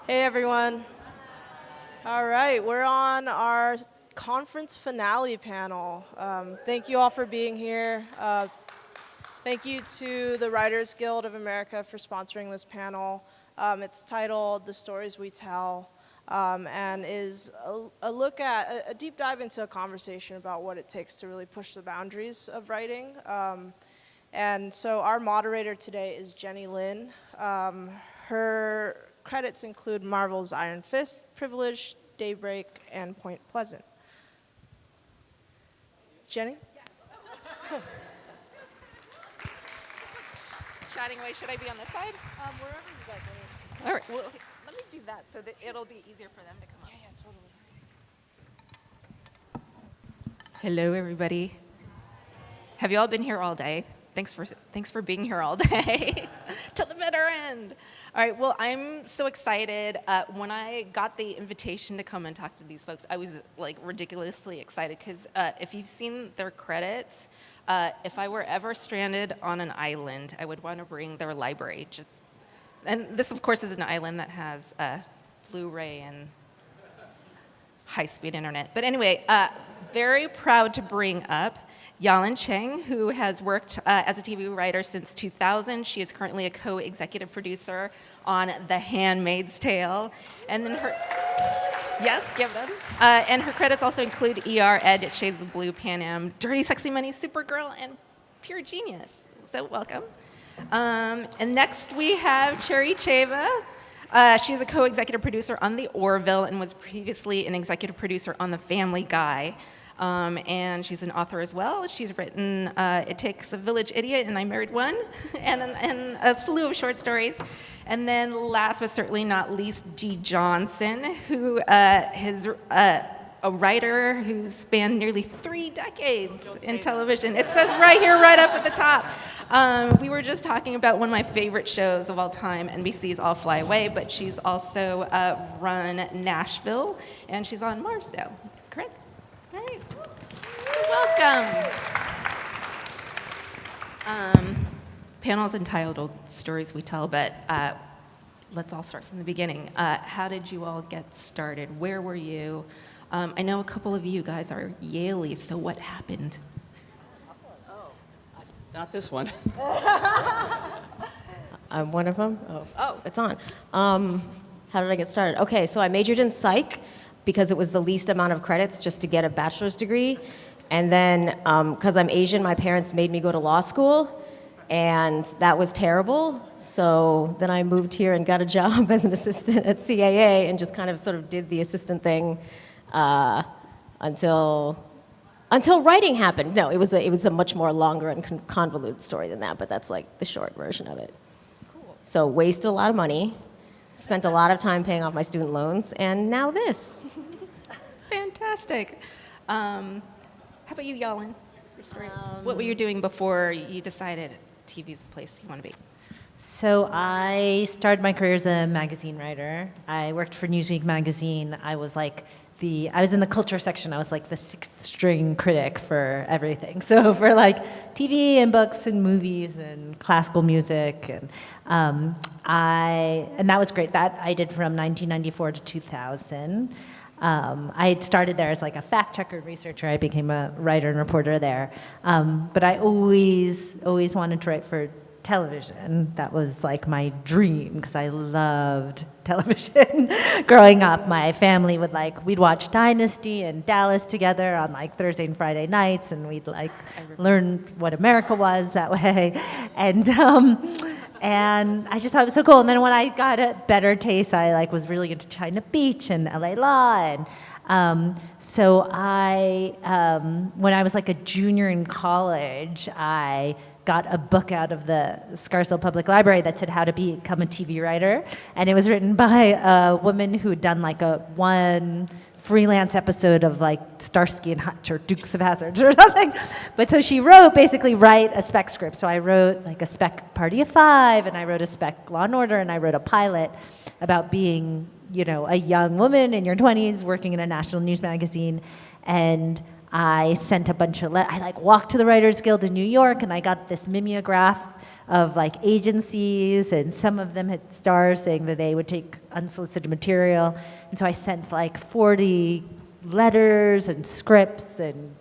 Hey everyone. All right, we're on our conference finale panel. Thank you all for being here. Thank you to the Writers Guild of America for sponsoring this panel. It's titled The Stories We Tell, and is a look at, a deep dive into a conversation about what it takes to really push the boundaries of writing. And so our moderator today is Lynn. Her credits include Marvel's Iron Fist, Privilege, Daybreak, and Point Pleasant. Jenny? Yeah. Chatting away, should I be on this side? Wherever you guys want. All right, well, let me do that so that it'll be easier for them to come up. Yeah, totally. Hello, everybody. Have you all been here all day? Thanks for being here all day till the bitter end. All right, well, I'm so excited. When I got the invitation to come and talk to these folks, I was like ridiculously excited because if you've seen their credits, if I were ever stranded on an island, I would want to bring their library. And this, of course, is an island that has Blu-ray and high-speed internet. But anyway, very proud to bring up Yahlin Chang, who has worked as a TV writer since 2000. She is currently a co-executive producer on The Handmaid's Tale. And then yes, give them. And her credits also include ER, Ed, Shades of Blue, Pan Am, Dirty Sexy Money, Supergirl, and Pure Genius. So welcome. And next we have Cherry Cheva. She's a co-executive producer on The Orville and was previously an executive producer on The Family Guy. And she's an author as well. She's written It Takes a Village Idiot and I Married One, and a slew of short stories. And then last but certainly not least, G. Johnson, who is a writer who spanned nearly 3 decades in television. It says right here, right up at the top. We were just talking about one of my favorite shows of all time, NBC's All Fly Away, but she's also run Nashville, and she's on Mars now, correct? All right. Welcome. Panel's entitled Stories We Tell, but let's all start from the beginning. How did you all get started? Where were you? I know a couple of you guys are Yaleys, so what happened? Not this one. I'm one of them? Oh, it's on. How did I get started? Okay, so I majored in psych because it was the least amount of credits just to get a bachelor's degree. And then, because I'm Asian, my parents made me go to law school, and that was terrible. So then I moved here and got a job as an assistant at CAA and just kind of sort of did the assistant thing until writing happened. No, it was a much more longer and convoluted story than that, but that's like the short version of it. Cool. So wasted a lot of money, spent a lot of time paying off my student loans, and now this. Fantastic. How about you, Yahlin? What were you doing before you decided TV's the place you want to be? So I started my career as a magazine writer. I worked for Newsweek magazine. I was in the culture section. I was like the 6th string critic for everything. So for like TV and books and movies and classical music, and that was great. That I did from 1994 to 2000. I had started there as like a fact checker and researcher. I became a writer and reporter there. But I always wanted to write for television. That was like my dream because I loved television. Growing up, my family we'd watch Dynasty and Dallas together on like Thursday and Friday nights, and we'd like learn what America was that way. And I just thought it was so cool. And then when I got a better taste, I was really into China Beach and LA Law. And so when I was like a junior in college, I got a book out of the Scarsdale Public Library that said how to become a TV writer. And it was written by a woman who had done like one freelance episode of like Starsky and Hutch or Dukes of Hazzard or something. But so she wrote, basically write a spec script. So I wrote like a spec Party of Five, and I wrote a spec Law and Order, and I wrote a pilot about being, a young woman in your 20s working in a national news magazine. And I sent a bunch of I walked to the Writers Guild in New York, and I got this mimeograph of like agencies, and some of them had stars saying that they would take unsolicited material. And so I sent like 40 letters and scripts and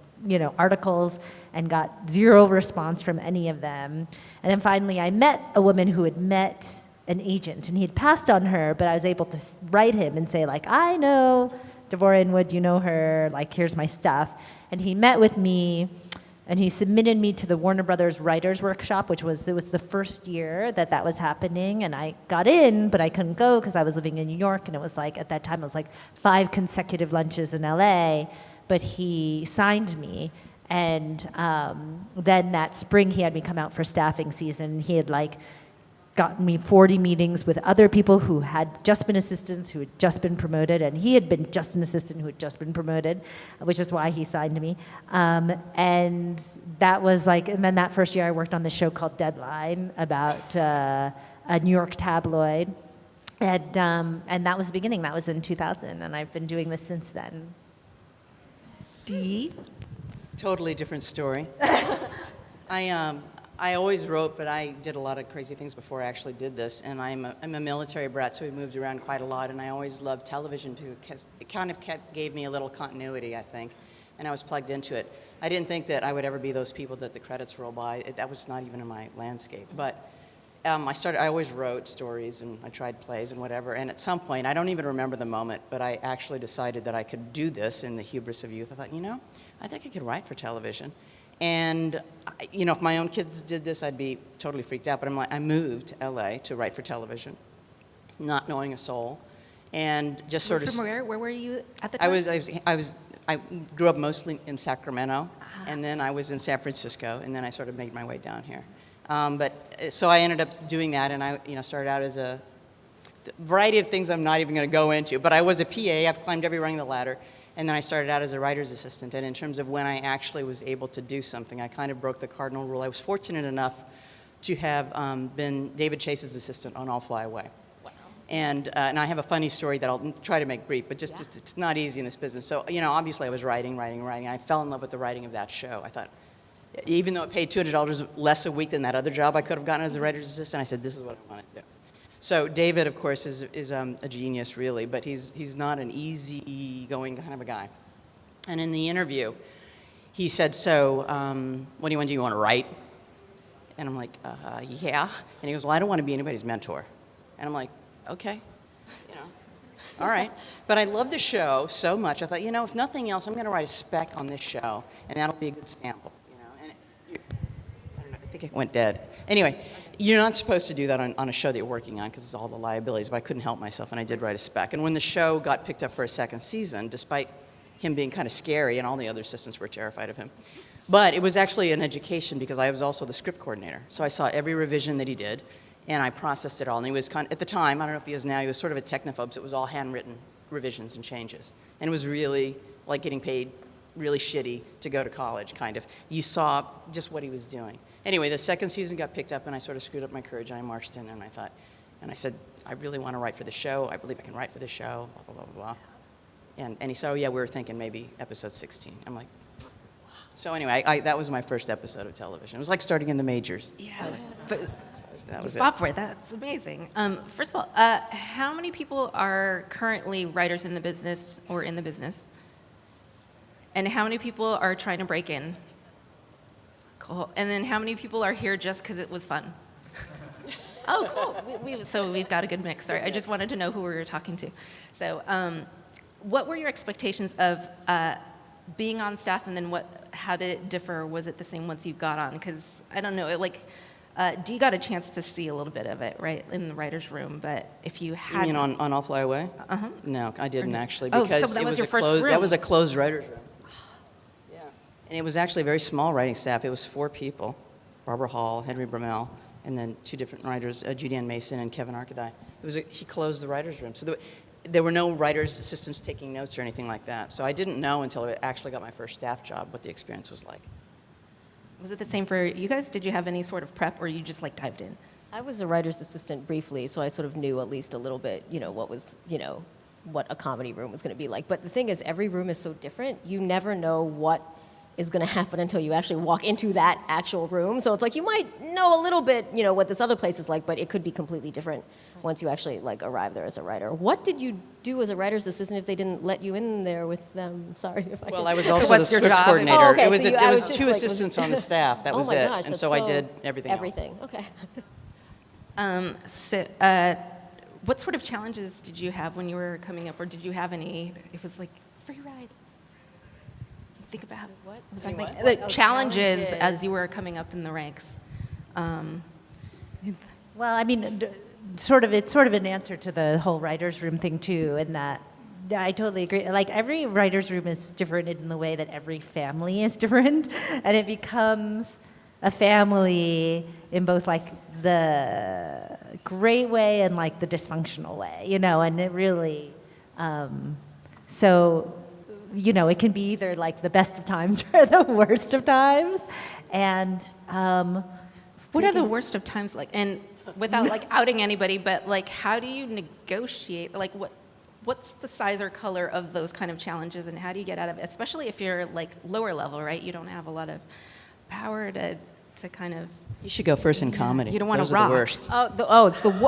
articles, and got zero response from any of them. And then finally I met a woman who had met an agent, and he had passed on her, but I was able to write him and say like, I know Devorah Inwood, you know her, like here's my stuff. And he met with me, and he submitted me to the Warner Brothers Writers Workshop, it was the first year that was happening, and I got in, but I couldn't go because I was living in New York, and it was like, at that time, it was like 5 consecutive lunches in LA, but he signed me. And then that spring, he had me come out for staffing season. He had like gotten me 40 meetings with other people who had just been assistants, who had just been promoted, and he had been just an assistant who had just been promoted, which is why he signed me. And that was like, and then that first year I worked on this show called Deadline about a New York tabloid. And that was the beginning. That was in 2000, and I've been doing this since then. Dee? Totally different story. I always wrote, but I did a lot of crazy things before I actually did this. And I'm a military brat, so we moved around quite a lot. And I always loved television because it kind of gave me a little continuity, I think. And I was plugged into it. I didn't think that I would ever be those people that the credits roll by. That was not even in my landscape. But I always wrote stories, and I tried plays and whatever. And at some point, I don't even remember the moment, but I actually decided that I could do this in the hubris of youth. I thought, I think I could write for television. And, if my own kids did this, I'd be totally freaked out. But I moved to LA to write for television, not knowing a soul, and just sort of. From where? Where were you at the time? I grew up mostly in Sacramento, and then I was in San Francisco, and then I sort of made my way down here. So I ended up doing that, and I started out as a variety of things I'm not even going to go into. But I was a PA. I've climbed every rung of the ladder. And then I started out as a writer's assistant. And in terms of when I actually was able to do something, I kind of broke the cardinal rule. I was fortunate enough to have been David Chase's assistant on All Fly Away. Wow. And I have a funny story that I'll try to make brief, but just it's not easy in this business. So, obviously I was writing. I fell in love with the writing of that show. I thought, even though it paid $200 less a week than that other job I could have gotten as a writer's assistant, I said, this is what I want to do. So David, of course, is a genius, really, but he's not an easy-going kind of a guy. And in the interview, he said, so what do you want to do? You want to write? And I'm like, yeah. And he goes, well, I don't want to be anybody's mentor. And I'm like, okay, all right. But I love the show so much, I thought, if nothing else, I'm going to write a spec on this show, and that'll be a good sample. And I don't know, I think it went dead. Anyway. You're not supposed to do that on a show that you're working on because it's all the liabilities, but I couldn't help myself, and I did write a spec. And when the show got picked up for a second season, despite him being kind of scary, and all the other assistants were terrified of him, but it was actually an education because I was also the script coordinator. So I saw every revision that he did, and I processed it all. And he was at the time, I don't know if he is now, he was sort of a technophobe, so it was all handwritten revisions and changes. And it was really like getting paid really shitty to go to college, kind of. You saw just what he was doing. Anyway, the second season got picked up, and I sort of screwed up my courage, and I marched in there, and I said, I really want to write for the show. I believe I can write for the show, blah, blah, blah, blah. And he said, oh, yeah, we were thinking maybe episode 16. I'm like, wow. So anyway, that was my first episode of television. It was like starting in the majors. Yeah, but that was stop for it. That's amazing. First of all, how many people are currently writers in the business or in the business? And how many people are trying to break in? Cool. And then how many people are here just because it was fun? Oh, cool. So we've got a good mix. Sorry, I just wanted to know who we were talking to. So what were your expectations of being on staff, and then how did it differ? Was it the same once you got on? Because, I don't know, Dee got a chance to see a little bit of it, right, in the writer's room, but if you had... You mean on All Fly Away? Uh-huh. No, I didn't actually, Oh, because so that it was was your a first closed, room. that was a closed writer's room. And it was actually a very small writing staff. It was 4 people, Barbara Hall, Henry Brummel, and then 2 different writers, Judy Ann Mason and Kevin Arkadie. He closed the writer's room. So there were no writers' assistants taking notes or anything like that. So I didn't know until I actually got my first staff job what the experience was like. Was it the same for you guys? Did you have any sort of prep, or you just dived in? I was a writer's assistant briefly, so I sort of knew at least a little bit, what a comedy room was going to be like. But the thing is, every room is so different. You never know what is going to happen until you actually walk into that actual room. So it's like you might know a little bit, what this other place is like, but it could be completely different once you actually like arrive there as a writer. What did you do as a writer's assistant if they didn't let you in there with them? Sorry if I. Well, could- I was also the what's your script job? coordinator. Oh, okay, It was, so it I was was just two like- assistants on the staff. That Oh was my it. gosh, And that's so I did everything else. Everything. Okay. What sort of challenges did you have when you were coming up, or did you have any? It was like free ride. Think about What? Like, What? the Oh, challenges as challenges. you were coming up in the ranks. Well, I mean, it's sort of an answer to the whole writer's room thing too, in that I totally agree. Like every writer's room is different in the way that every family is different, and it becomes a family in both like the great way and like the dysfunctional way, and it really, so, it can be either like the best of times or the worst of times, and What are the worst of times like? And without like outing anybody, but like, how do you negotiate? Like, what's the size or color of those kind of challenges, and how do you get out of it? Especially if you're like lower level, right? You don't have a lot of power to kind of. You should go first in comedy. You don't wanna Those are rock. the worst.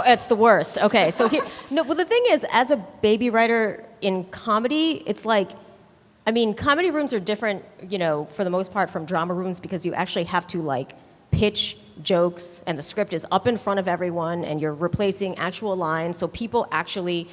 It's the worst. Okay, so here, no. Well, the thing is, as a baby writer in comedy, it's like, I mean, comedy rooms are different, for the most part from drama rooms because you actually have to like pitch jokes and the script is up in front of everyone and you're replacing actual lines, so people actually,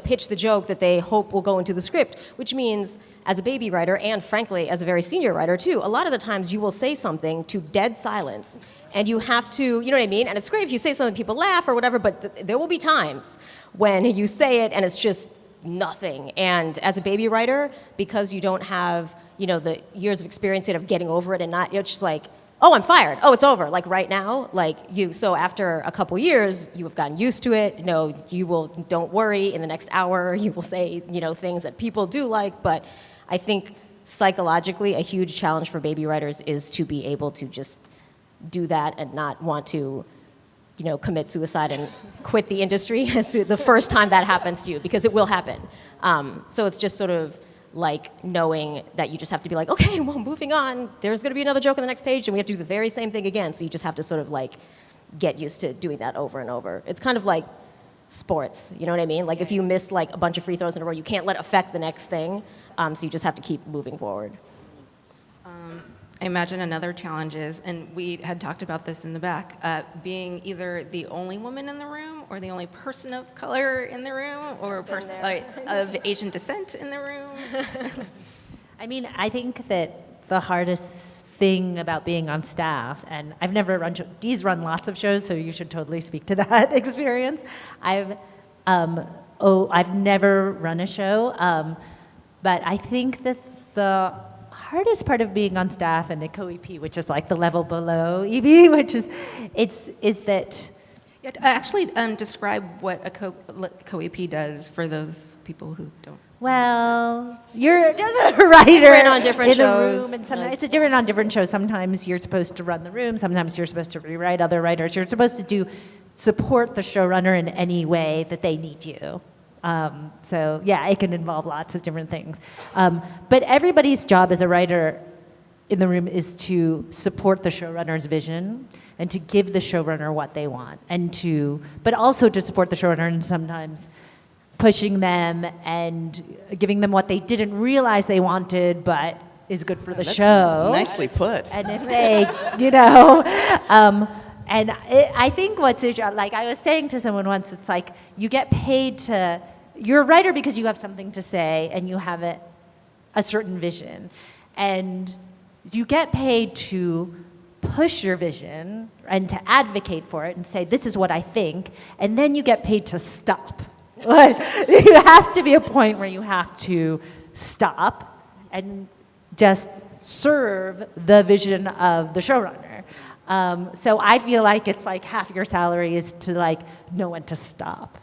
pitch the joke that they hope will go into the script, which means as a baby writer and frankly as a very senior writer too, a lot of the times you will say something to dead silence. And you have to, you know what I mean? And it's great if you say something, people laugh or whatever, but there will be times when you say it and it's just nothing. And as a baby writer, because you don't have, the years of experience yet of getting over it and not, you're just like, oh, I'm fired. Oh, it's over. Like right now, so after a couple years, you have gotten used to it. Don't worry, in the next hour, you will say, things that people do like. But I think psychologically, a huge challenge for baby writers is to be able to just do that and not want to, commit suicide and quit the industry the first time that happens to you, because it will happen. So it's just sort of like knowing that you just have to be like, okay, well, moving on. There's going to be another joke on the next page, and we have to do the very same thing again. So you just have to sort of like get used to doing that over and over. It's kind of like sports, you know what I mean? Like if you missed like a bunch of free throws in a row, you can't let it affect the next thing. So you just have to keep moving forward. I imagine another challenge is, and we had talked about this in the back, being either the only woman in the room or the only person of color in the room or a person of Asian descent in the room. I mean, I think that the hardest thing about being on staff, and I've never run Dee's run lots of shows, so you should totally speak to that experience. I've never run a show, but I think that the hardest part of being on staff and a co-EP, which is like the level below EP, which is that. Yeah, actually, describe what a co-EP does for those people who don't. Well, you're just a writer Different on different in a shows. room, and sometimes it's different on different shows. Sometimes you're supposed to run the room. Sometimes you're supposed to rewrite other writers. You're supposed to support the showrunner in any way that they need you. So yeah, it can involve lots of different things. But everybody's job as a writer in the room is to support the showrunner's vision and to give the showrunner what they want, but also to support the showrunner and sometimes pushing them and giving them what they didn't realize they wanted, but is good for the That's show. Nicely put. And if they, I think what's, like I was saying to someone once, it's like you get paid you're a writer because you have something to say and you have a certain vision. And you get paid to push your vision and to advocate for it and say, this is what I think, and then you get paid to stop. Like, there has to be a point where you have to stop and just serve the vision of the showrunner. So I feel like it's like half your salary is to like know when to stop,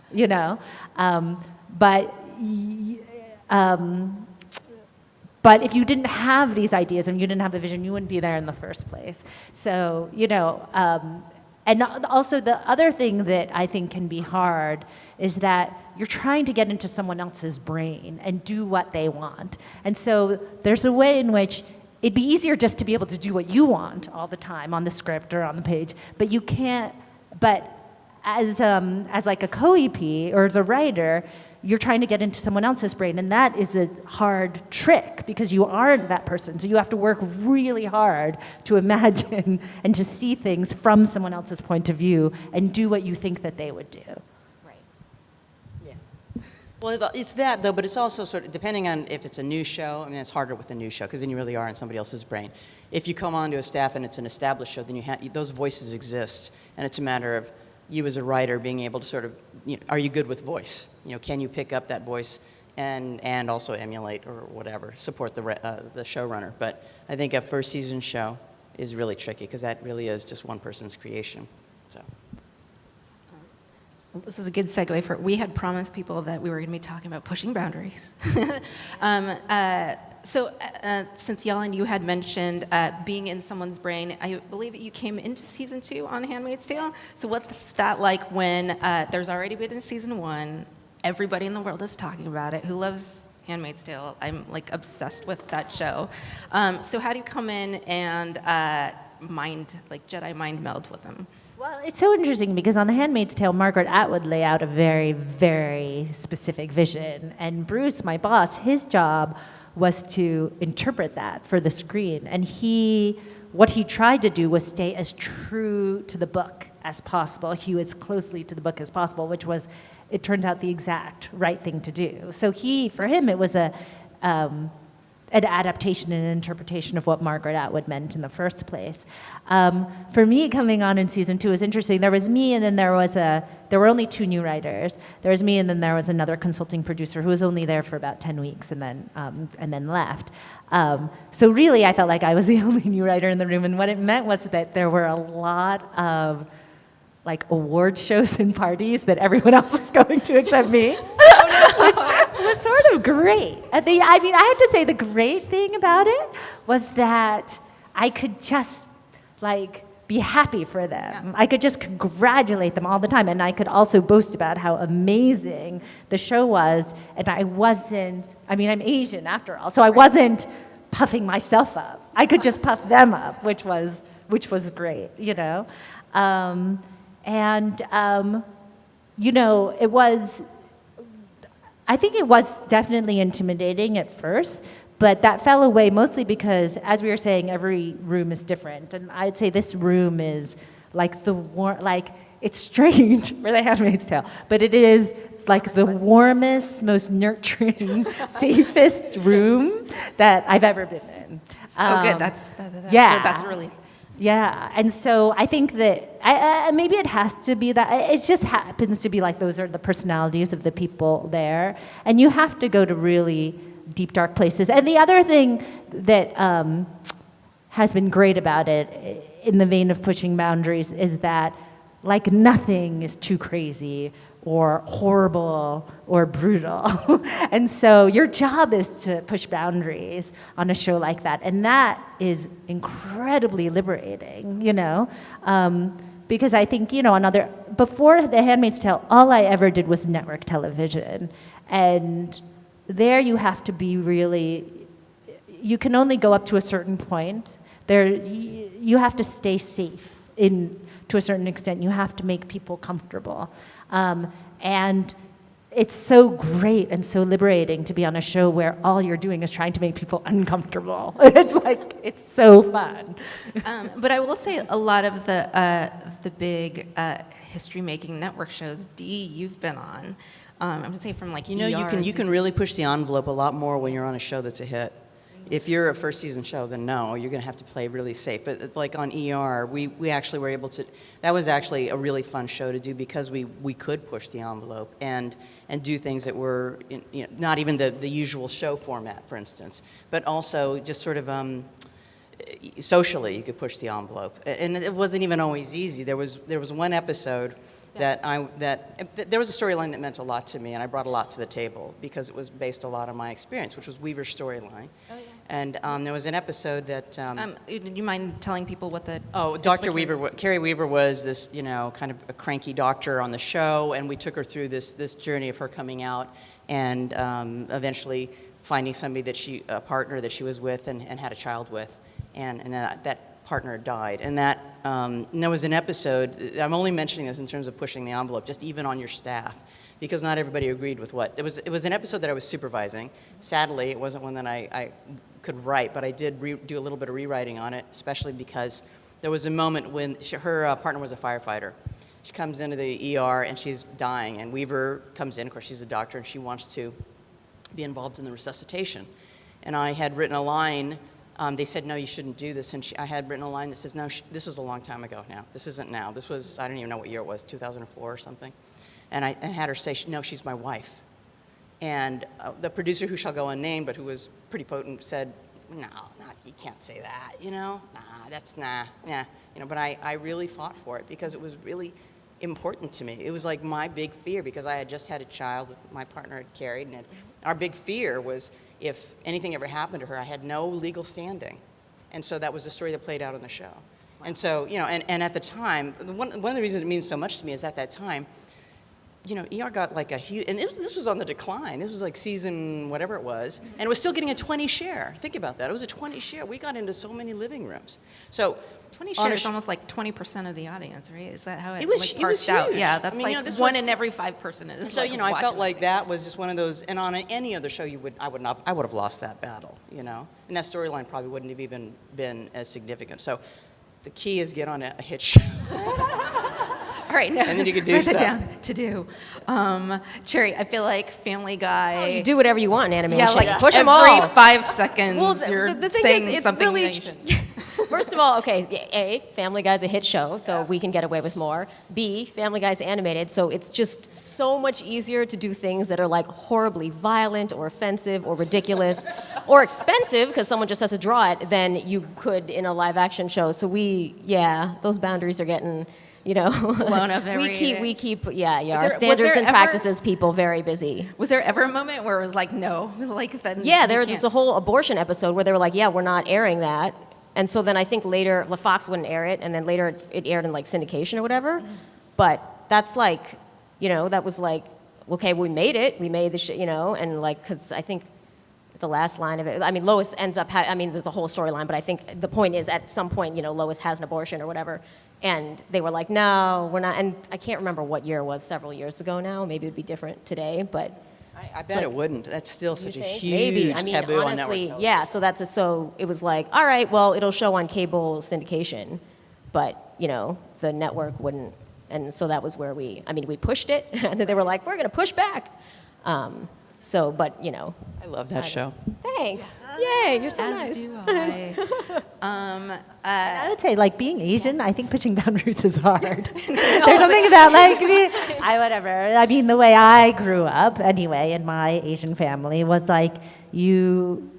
But if you didn't have these ideas and you didn't have a vision, you wouldn't be there in the first place. So, and also the other thing that I think can be hard is that you're trying to get into someone else's brain and do what they want. And so there's a way in which it'd be easier just to be able to do what you want all the time on the script or on the page, but you can't, but as like a co-EP or as a writer, you're trying to get into someone else's brain, and that is a hard trick because you aren't that person. So you have to work really hard to imagine and to see things from someone else's point of view and do what you think that they would do. Yeah. Well, it's that, though, but it's also sort of, depending on if it's a new show, I mean, it's harder with a new show, because then you really are in somebody else's brain. If you come onto a staff and it's an established show, then those voices exist, and it's a matter of you as a writer being able to sort of, are you good with voice? Can you pick up that voice and also emulate or whatever, support the showrunner? But I think a first season show is really tricky, because that really is just one person's creation, so. This is a good segue we had promised people that we were going to be talking about pushing boundaries. So since Yahlin, you had mentioned being in someone's brain, I believe you came into season 2 on *Handmaid's Tale. So what's that like when there's already been a season 1, everybody in the world is talking about it, who loves *Handmaid's Tale? I'm like obsessed with that show. So how do you come in and Jedi mind meld with them? Well, it's so interesting because on The Handmaid's Tale, Margaret Atwood lay out a very, very specific vision. And Bruce, my boss, his job was to interpret that for the screen. And what he tried to do was stay as true to the book as possible, hew as closely to the book as possible, which was, it turns out, the exact right thing to do. So for him, it was an adaptation and an interpretation of what Margaret Atwood meant in the first place. For me, coming on in season 2 is interesting. There was me, and then there were only 2 new writers. There was me, and then there was another consulting producer who was only there for about 10 weeks and then left. So really, I felt like I was the only new writer in the room, and what it meant was that there were a lot of award shows and parties that everyone else was going to except me, which was sort of great. I have to say the great thing about it was that I could just be happy for them. Yeah. I could just congratulate them all the time, and I could also boast about how amazing the show was. And I'm Asian after all, so I wasn't puffing myself up. I could just puff them up, which was great, I think it was definitely intimidating at first, but that fell away mostly because, as we were saying, every room is different. And I'd say this room is it's strange for The Handmaid's Tale, but it is the warmest, most nurturing, safest room that I've ever been in. Good. That's really... Yeah, and so I think that maybe it has to be that. It just happens to be those are the personalities of the people there, and you have to go to really deep, dark places. And the other thing that has been great about it, in the vein of pushing boundaries, is that nothing is too crazy or horrible or brutal. And so your job is to push boundaries on a show like that. And that is incredibly liberating, because I think, before The Handmaid's Tale, all I ever did was network television. And there you have to be you can only go up to a certain point. You have to stay safe to a certain extent. You have to make people comfortable. And it's so great and so liberating to be on a show where all you're doing is trying to make people uncomfortable. It's so fun. But I will say a lot of the big history-making network shows, you've been on. I would say from you can really push the envelope a lot more when you're on a show that's a hit. If you're a first season show, then no, you're going to have to play really safe. But on ER, we actually were able to, that was actually a really fun show to do because we could push the envelope and do things that were not even the usual show format, for instance, but also just sort of socially you could push the envelope. And it wasn't even always easy. There was one episode that there was a storyline that meant a lot to me, and I brought a lot to the table because it was based a lot on my experience, which was Weaver's storyline. Oh, yeah. And there was an episode that... do you mind telling people what the... Oh, Dr. Weaver, Carrie Weaver was this, kind of a cranky doctor on the show, and we took her through this journey of her coming out and eventually finding somebody a partner that she was with and had a child with, and then that partner died. And and there was an episode, I'm only mentioning this in terms of pushing the envelope, just even on your staff, because not everybody agreed with it was an episode that I was supervising. Sadly, it wasn't one that I could write, but I did do a little bit of rewriting on it, especially because there was a moment when her partner was a firefighter. She comes into the ER and she's dying, and Weaver comes in. Of course, she's a doctor, and she wants to be involved in the resuscitation. And I had written a line. They said, no, you shouldn't do this. And I had written a line that says, no, this was a long time ago now. This isn't now. This was, I don't even know what year it was, 2004 or something. And I had her say, no, she's my wife. And the producer, who shall go unnamed, but who was pretty potent, said, no, you can't say that, yeah. But I really fought for it because it was really important to me. It was like my big fear, because I had just had a child my partner had carried, and our big fear was if anything ever happened to her, I had no legal standing. And so that was the story that played out on the show. Wow. And so, and at the time, one of the reasons it means so much to me is at that time, ER got like a huge, and this was on the decline. This was like season whatever it was, and it was still getting a 20 share. Think about that. It was a 20 share. We got into so many living rooms. So 20 shares is almost like 20% of the audience, right? Is that how it was parsed out? huge. Yeah, that's like one in every 5 person is. So I felt like that was just one of those. And on any other show, I would have lost that battle, and that storyline probably wouldn't have even been as significant. So the key is get on a hit show. All right, now and then you could do write stuff. it down to do. Cherry, I feel like Family Guy. You do whatever you want in animation. Yeah, like push them every all. 5 seconds, Well, you're the thing saying is, it's something. really. First of all, okay, Family Guy's a hit show, so we can get away with more. B, Family Guy's animated, so it's just so much easier to do things that are like horribly violent or offensive or ridiculous or expensive, because someone just has to draw it, than you could in a live action show. So those boundaries are getting, blown up every we keep our standards and practices people very busy. Was there ever a moment where it was like, no, like then? Yeah, there's a whole abortion episode where they were like, yeah, we're not airing that. And so then I think later, Fox wouldn't air it, and then later it aired in like syndication or whatever. But that's like, that was like, okay, we made it, we made the shit, and like, because I think the last line of it, Lois ends up, there's a whole storyline, but I think the point is at some point, Lois has an abortion or whatever. And they were like, no, we're not. And I can't remember what year it was, several years ago now. Maybe it would be different today, but. I bet it wouldn't. That's still such a huge Maybe. taboo on network honestly, television. yeah, so it was like, all right, well, it'll show on cable syndication, but, the network wouldn't. And so that was where we pushed it, and then they were like, we're going to push back. I love that show. Thanks. Yay, you're so As nice. do I. I would say, like, being Asian, I think pushing boundaries is hard. There's something about, like, whatever. The way I grew up, anyway, in my Asian family, was like, you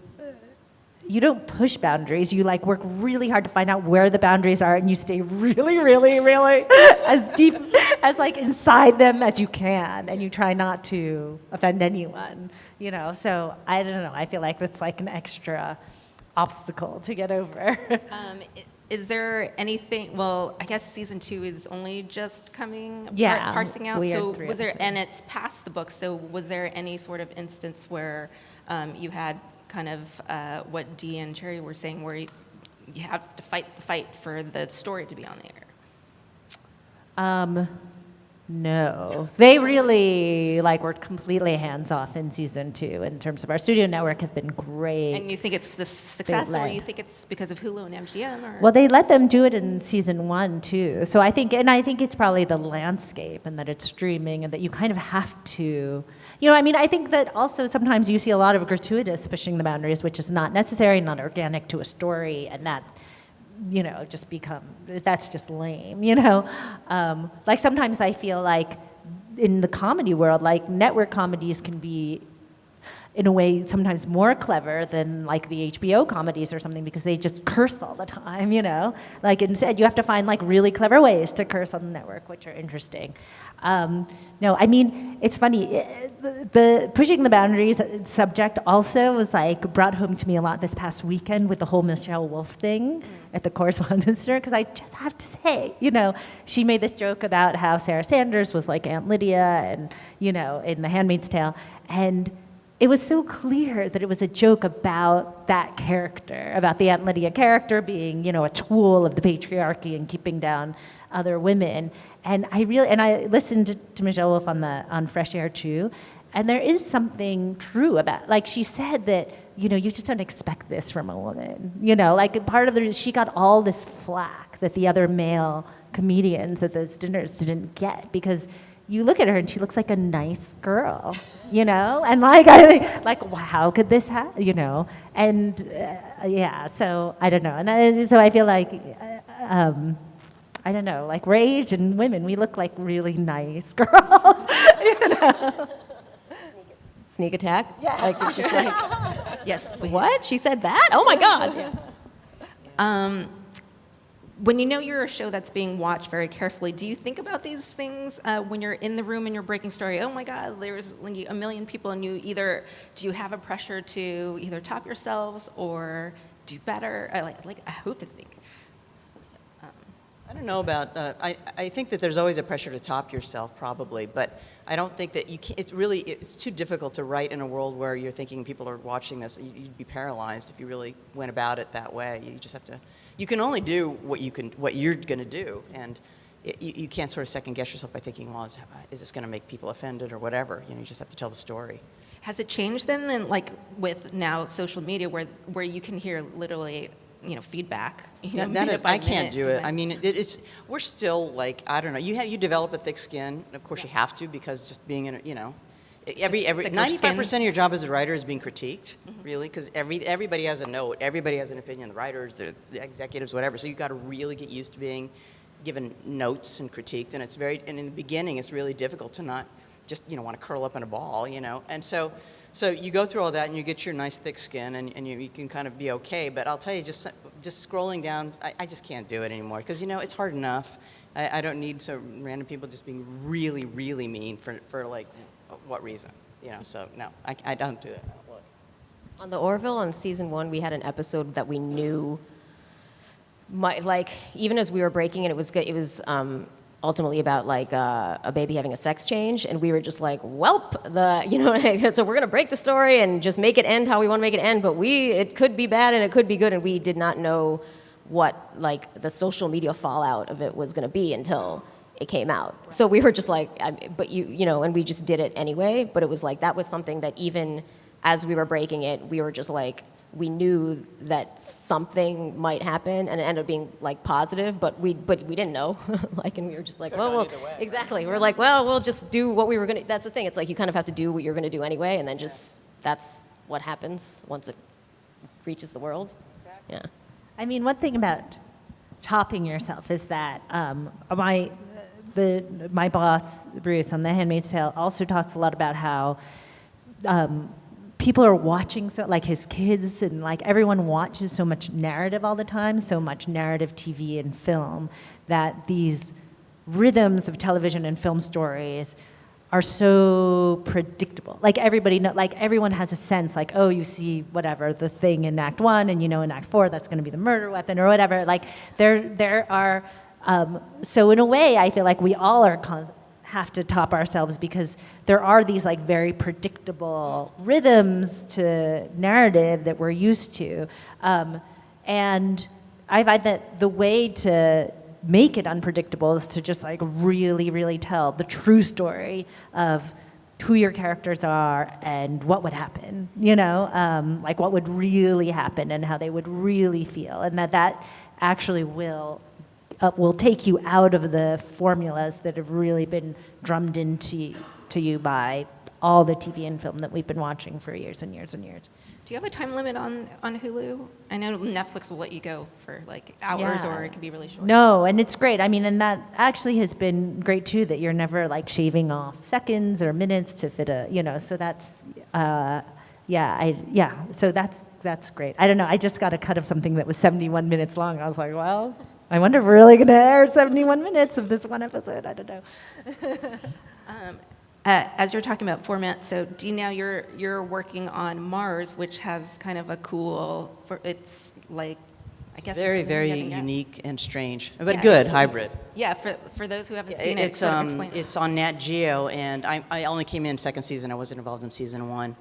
don't push boundaries. You, like, work really hard to find out where the boundaries are, and you stay really, really, really as deep, as, like, inside them as you can, and you try not to offend anyone, So, I don't know. I feel like that's, like, an extra obstacle to get over. Is there anything? Well, I guess season 2 is only just coming, Yeah, parsing out. we are So 3 was there, episodes. and it's past the book. So was there any sort of instance where you had kind of what Dee and Cherry were saying, where you have to fight the fight for the story to be on the air? No. They really, were completely hands-off in season 2 in terms of our studio network have been great. And you think it's the success, or led. you think it's because of Hulu and MGM? Or? Well, they let them do it in season 1 too. So I think it's probably the landscape and that it's streaming and that you kind of have to, I think that also sometimes you see a lot of gratuitous pushing the boundaries, which is not necessary, not organic to a story, and that, that's just lame, Like sometimes I feel like in the comedy world, like network comedies can be in a way sometimes more clever than like the HBO comedies or something, because they just curse all the time, Like instead you have to find like really clever ways to curse on the network, which are interesting. No, it's funny. The pushing the boundaries subject also was like brought home to me a lot this past weekend with the whole Michelle Wolf thing at the Correspondence Dinner, because I just have to say, she made this joke about how Sarah Sanders was like Aunt Lydia and, in The Handmaid's Tale. And it was so clear that it was a joke about that character, about the Aunt Lydia character being, you know, a tool of the patriarchy and keeping down other women. And I listened to Michelle Wolf on Fresh Air too, and there is something true about, like she said that, you know, you just don't expect this from a woman. You know, like part of she got all this flack that the other male comedians at those dinners didn't get, because you look at her and she looks like a nice girl, you know? And like, I think, like, well, how could this happen, you know? And yeah, so I don't know. And so I feel like, I don't know, like Rage and women, we look like really nice girls, you know? Sneak attack? Yeah. Like, it's just like, Yes. what? She said that? Oh my God. Yeah. When you know you're a show that's being watched very carefully, do you think about these things when you're in the room and you're breaking story? Oh my God, there's like a million people, and do you have a pressure to either top yourselves or do better? I hope to think. I don't know about, I think that there's always a pressure to top yourself probably, but I don't think that you can, it's too difficult to write in a world where you're thinking people are watching this. You'd be paralyzed if you really went about it that way. You just have to, you can only do what you're going to do, and you can't sort of second guess yourself by thinking, well, is this going to make people offended or whatever? You know, you just have to tell the story. Has it changed then, like with now social media, where you can hear literally, you know, feedback? You know, That is, I can't minute, do it. I mean, we're still like, I don't know. You develop a thick skin. Of course, you have to, because just being in, you know, every thicker 95% of your job as a writer is being critiqued, really, because everybody has a note, everybody has an opinion. The writers, the executives, whatever. So you've got to really get used to being given notes and critiqued. And and in the beginning, it's really difficult to not just, you know, want to curl up in a ball, you know. And so you go through all that and you get your nice thick skin and you can kind of be okay. But I'll tell you, just scrolling down, I just can't do it anymore, because, you know, it's hard enough. I don't need some random people just being really, really mean for like, what reason? You know, so no, I don't do it. On the Orville on season 1, we had an episode that we knew, like, even as we were breaking it, it was ultimately about like a baby having a sex change, and we were just like, welp, so we're gonna break the story and just make it end how we want to make it end, but it could be bad and it could be good, and we did not know what like the social media fallout of it was gonna be until it came out. So we were just like, but you know, and we just did it anyway. But it was like, that was something that even as we were breaking it, we were just like, we knew that something might happen, and it ended up being like positive, but we didn't know. Like, and we were just like, well, exactly. We were like, well, we'll just do what we were gonna. That's the thing. It's like you kind of have to do what you're gonna do anyway, and then just that's what happens once it reaches the world. Exactly. Yeah. I mean, one thing about topping yourself is that my boss, Bruce, on The Handmaid's Tale, also talks a lot about how people are watching, so like his kids and like everyone watches so much narrative all the time, so much narrative TV and film, that these rhythms of television and film stories are so predictable. Like everyone has a sense, like, oh, you see whatever the thing in Act 1, and you know in Act 4 that's going to be the murder weapon or whatever. Like there are. So in a way, I feel like we all have to top ourselves, because there are these like very predictable rhythms to narrative that we're used to, and I find that the way to make it unpredictable is to just like really, really tell the true story of who your characters are and what would happen, you know, like what would really happen and how they would really feel, and that actually will take you out of the formulas that have really been drummed into you by all the TV and film that we've been watching for years and years and years. Do you have a time limit on Hulu? I know Netflix will let you go for like hours, or it can be really short. No, and it's great. I mean, and that actually has been great too, that you're never like shaving off seconds or minutes to fit so that's, so that's great. I don't know, I just got a cut of something that was 71 minutes long. I was like, well, I wonder if we're really going to air 71 minutes of this one episode. I don't know. As you're talking about format, so now you're working on Mars, which has kind of a cool, it's like, I guess. Very, very unique and strange, but good, hybrid. Yeah, for those who haven't seen It's sort of explain it's on Nat Geo, and I only came in second season. I wasn't involved in season 1.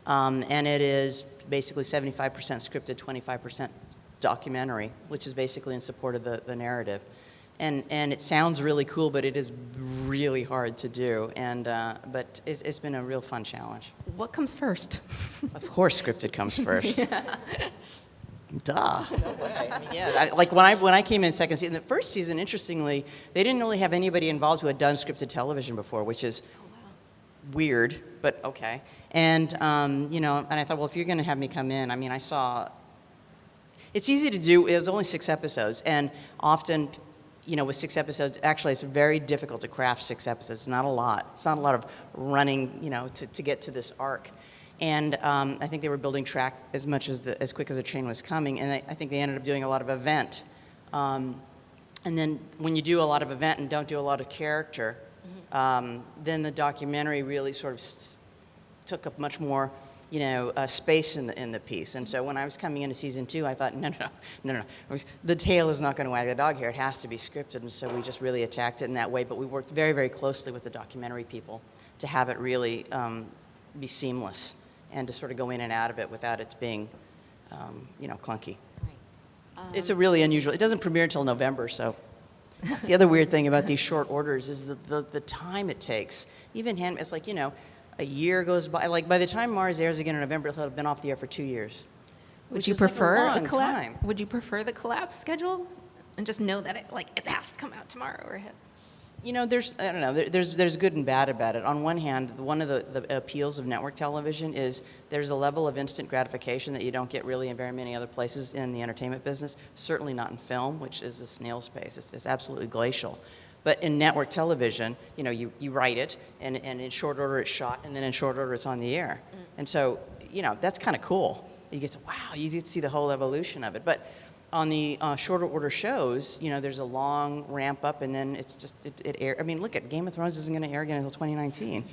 And it is basically 75% scripted, 25% documentary, which is basically in support of the narrative. And it sounds really cool, but it is really hard to do. But it's been a real fun challenge. What comes first? Of course, scripted comes first. Duh. No way. I mean, yeah. Like when I came in second season, the first season, interestingly, they didn't really have anybody involved who had done scripted television before, which is weird, but okay. And and I thought, well, if you're going to have me come in, I mean, I saw. It's easy to do. It was only 6 episodes, and often, with 6 episodes, actually, it's very difficult to craft 6 episodes. It's not a lot. It's not a lot of running, to get to this arc. And I think they were building track as quick as the train was coming, and I think they ended up doing a lot of event. And then when you do a lot of event and don't do a lot of character, then the documentary really sort of took up much more, space in the piece. And so when I was coming into season 2, I thought, no. The tail is not going to wag the dog here. It has to be scripted. And so we just really attacked it in that way. But we worked very, very closely with the documentary people to have it really be seamless and to sort of go in and out of it without it being, clunky. Right. It's a really unusual. It doesn't premiere until November, so. That's the other weird thing about these short orders is the time it takes. Even it's like, a year goes by. Like by the time Mars airs again in November, it'll have been off the air for 2 years. Would Which you is like prefer a a long collab? time. Would you prefer the collab schedule, and just know that it has to come out tomorrow or hit? There's I don't know. There's good and bad about it. On one hand, one of the appeals of network television is there's a level of instant gratification that you don't get really in very many other places in the entertainment business. Certainly not in film, which is a snail's pace. It's absolutely glacial. But in network television, you write it, and in short order it's shot, and then in short order it's on the air. And so, that's kind of cool. You get to, wow, you get to see the whole evolution of it. But on the shorter order shows, there's a long ramp up, and then it's just it air. I mean, look at Game of Thrones isn't going to air again until 2019.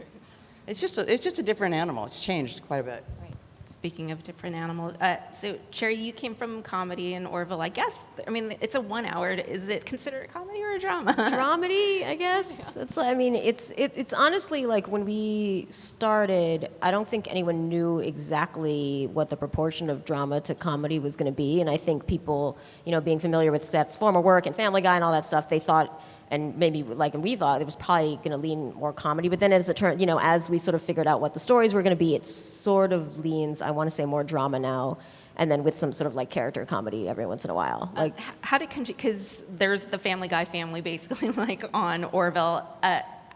It's just a different animal. It's changed quite a bit. Right. Speaking of different animals, so Cherry, you came from comedy in Orville, I guess. I mean, it's a 1 hour. Is it considered a comedy or a drama? Dramedy, I guess. It's honestly like when we started, I don't think anyone knew exactly what the proportion of drama to comedy was going to be, and I think people, being familiar with Seth's former work and Family Guy and all that stuff, they thought, and maybe and we thought it was probably going to lean more comedy, but then as it turned, as we sort of figured out what the stories were going to be, it sort of leans, I want to say, more drama now, and then with some sort of character comedy every once in a while. How did it come to, because there's the Family Guy family basically on Orville.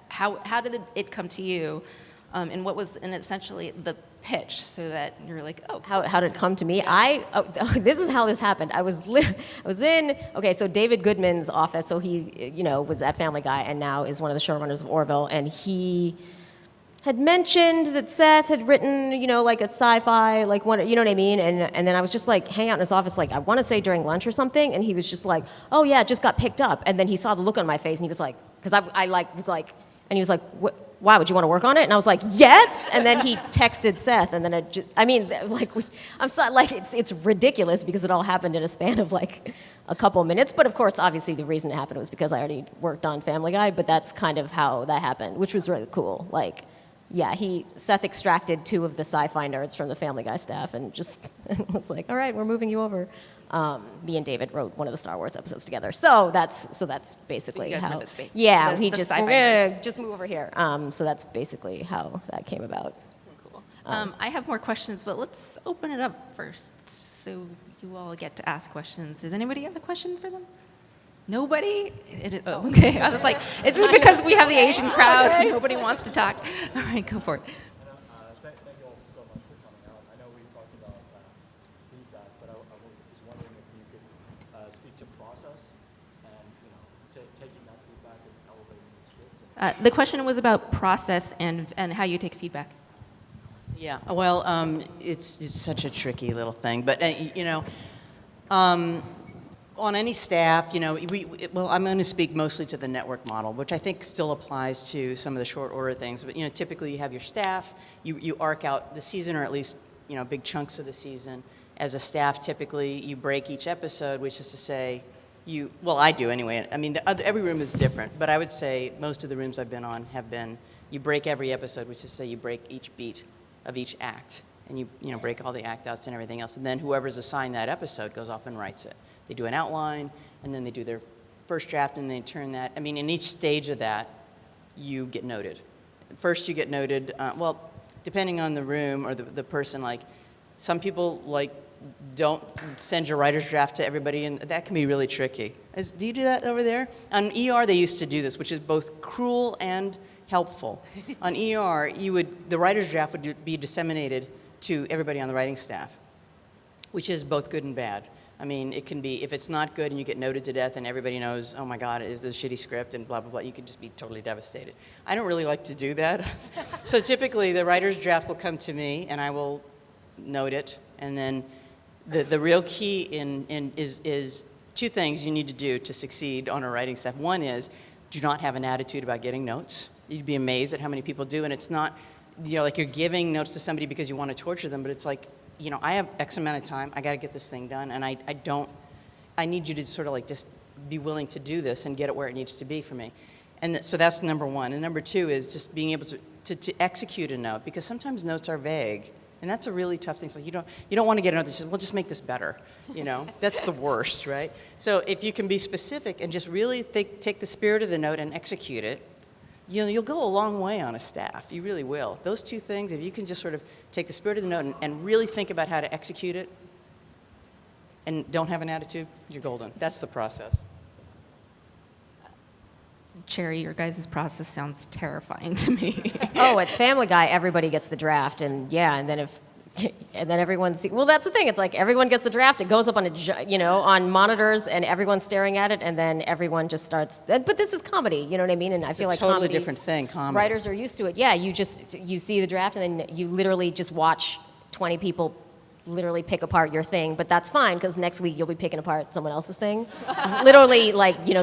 How did it come to you, and what was essentially the pitch so that you're like, oh. How did it come to me? This is how this happened. I was in, so David Goodman's office, so he, was at Family Guy and now is one of the showrunners of Orville, and he had mentioned that Seth had written, a sci-fi, one, you know what I mean? And then I was just hanging out in his office, I want to say during lunch or something, and he was just like, oh yeah, it just got picked up. And then he saw the look on my face and he was like, because I was like, and he was like, why, would you want to work on it? And I was like, yes! And then he texted Seth, and then I'm sorry, it's ridiculous because it all happened in a span of a couple minutes. But of course, obviously the reason it happened was because I already worked on Family Guy, but that's kind of how that happened, which was really cool. Seth extracted 2 of the sci-fi nerds from the Family Guy staff and just was like, all right, we're moving you over. Me and David wrote one of the Star Wars episodes together, so that's basically so you guys how. were the space. Yeah, the we sci-fi just move over here. So that's basically how that came about. Cool. I have more questions, but let's open it up first so you all get to ask questions. Does anybody have a question for them? Nobody? Okay. I was like, is it because we have the Asian crowd and nobody wants to talk? All right, go for it. Thank you all so much for coming out. I know we talked about feedback, but I was wondering if you could speak to process and taking that feedback and elevating the script. The question was about process and how you take feedback. Yeah, well, it's such a tricky little thing, but on any staff, I'm going to speak mostly to the network model, which I think still applies to some of the short order things. But typically you have your staff, you arc out the season, or at least big chunks of the season. As a staff, typically you break each episode, which is to say, I do anyway. I mean, every room is different, but I would say most of the rooms I've been on have been, you break every episode, which is to say you break each beat of each act. and you know, break all the act outs and everything else. And then whoever's assigned that episode goes off and writes it. They do an outline, and then they do their first draft, and they turn that. I mean, in each stage of that, you get noted. First, you get noted, well, depending on the room or the person, like, some people, like, don't send your writer's draft to everybody, and that can be really tricky. Do you do that over there? On ER, they used to do this, which is both cruel and helpful. On ER, the writer's draft would be disseminated to everybody on the writing staff, which is both good and bad. I mean, it can be, if it's not good and you get noted to death and everybody knows, oh my God, it's a shitty script and blah, blah, blah, you could just be totally devastated. I don't really like to do that. So typically, the writer's draft will come to me, and I will note it, and then the real key is two things you need to do to succeed on a writing staff. One is, do not have an attitude about getting notes. You'd be amazed at how many people do, and it's not, you know, like you're giving notes to somebody because you want to torture them, but it's like, you know, I have X amount of time, I got to get this thing done, and I need you to sort of like just be willing to do this and get it where it needs to be for me. And so that's number one. And number two is just being able to execute a note, because sometimes notes are vague. And that's a really tough thing. It's like you don't want to get a note that says, well, just make this better. You know, that's the worst, right? So if you can be specific and just really take the spirit of the note and execute it, you know, you'll go a long way on a staff. You really will. Those two things, if you can just sort of take the spirit of the note and really think about how to execute it and don't have an attitude, you're golden. That's the process. Cherry, your guys' process sounds terrifying to me. Oh, at Family Guy, everybody gets the draft, and yeah, and then everyone's, well, that's the thing. It's like everyone gets the draft. It goes up on on monitors, and everyone's staring at it, and then everyone just starts. But this is comedy, you know what I mean? And I feel like It's a totally comedy, different thing, comedy. writers are used to it. Yeah, you see the draft, and then you literally just watch 20 people literally pick apart your thing, but that's fine because next week you'll be picking apart someone else's thing, literally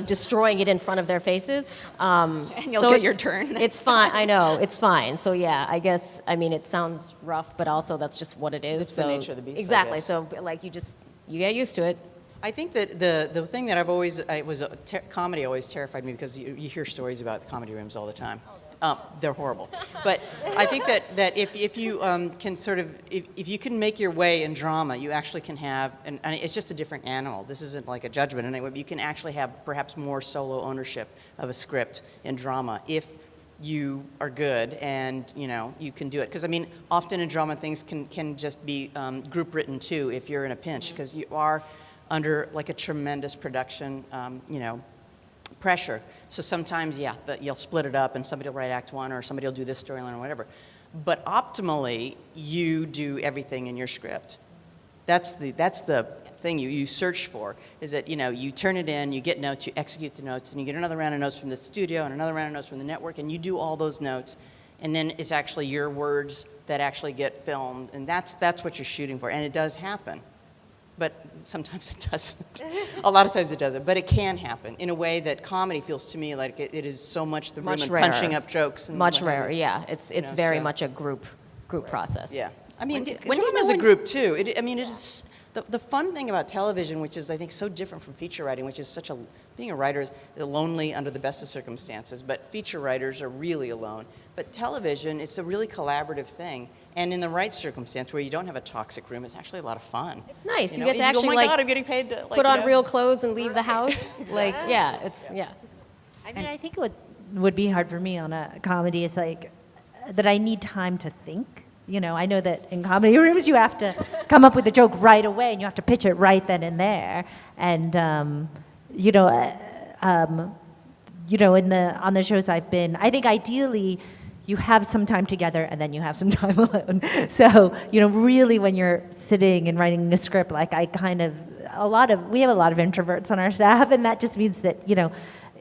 destroying it in front of their faces. And you'll so get it's- your turn. It's fine. I know it's fine. So yeah, I guess it sounds rough, but also that's just what it is. It's the nature of the beast, I Exactly. guess. So you get used to it. I think that the thing that comedy always terrified me, because you hear stories about comedy rooms all the time. They're horrible. But I think that if you can sort of, if you can make your way in drama, you actually can have, and it's just a different animal. This isn't like a judgment anyway, but you can actually have perhaps more solo ownership of a script in drama if you are good and, you know, you can do it. Because, I mean, often in drama things can just be group written too if you're in a pinch, because you are under like a tremendous production, pressure. So sometimes, yeah, you'll split it up and somebody will write act one or somebody will do this storyline or whatever. But optimally, you do everything in your script. That's the thing you search for, is that, you know, you turn it in, you get notes, you execute the notes, and you get another round of notes from the studio and another round of notes from the network, and you do all those notes, and then it's actually your words that actually get filmed, and that's what you're shooting for, and it does happen. But sometimes it doesn't. A lot of times it doesn't. But it can happen in a way that comedy feels to me like it is so much the room Much and rarer. punching up jokes. And Much whatever. rarer. Yeah. It's know, very so- much a group process. Yeah. I mean, when do you drama know is a when- group too. It is the fun thing about television, which is I think so different from feature writing, which is being a writer is lonely under the best of circumstances, but feature writers are really alone. But television, it's a really collaborative thing. And in the right circumstance where you don't have a toxic room, it's actually a lot of fun. It's nice. You know? get to And actually go, oh my God, I'm getting paid to put on real clothes and leave the house. Yeah. I mean, I think what would be hard for me on a comedy is like that I need time to think. You know, I know that in comedy rooms you have to come up with a joke right away and you have to pitch it right then and there. And on the shows I've been, I think ideally you have some time together and then you have some time alone. So, really when you're sitting and writing a script, like we have a lot of introverts on our staff, and that just means that,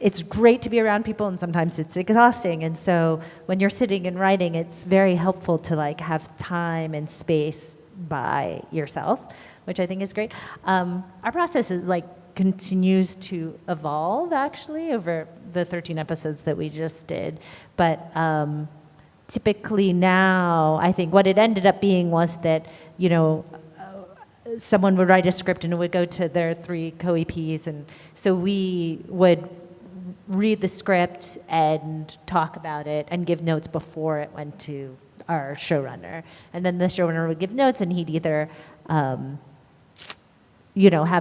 it's great to be around people and sometimes it's exhausting. And so when you're sitting and writing, it's very helpful to like have time and space by yourself, which I think is great. Our process is continues to evolve actually over the 13 episodes that we just did. But typically now, I think what it ended up being was that, someone would write a script and it would go to their 3 co-EPs. And so we would read the script and talk about it and give notes before it went to our showrunner. And then the showrunner would give notes, and he'd either, have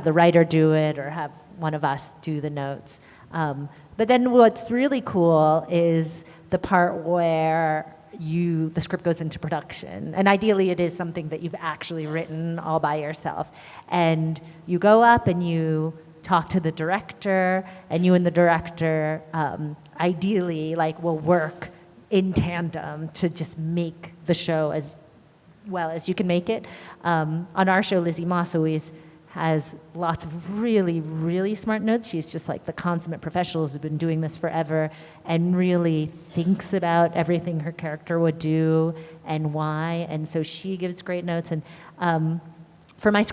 the writer do it or have one of us do the notes. But then what's really cool is the part where the script goes into production. And ideally it is something that you've actually written all by yourself. And you go up and you talk to the director, and you and the director ideally will work in tandem to just make the show as well as you can make it. On our show, Lizzie Moss always has lots of really, really smart notes. She's just like the consummate professional who's been doing this forever and really thinks about everything her character would do and why. And so she gives great notes. And for my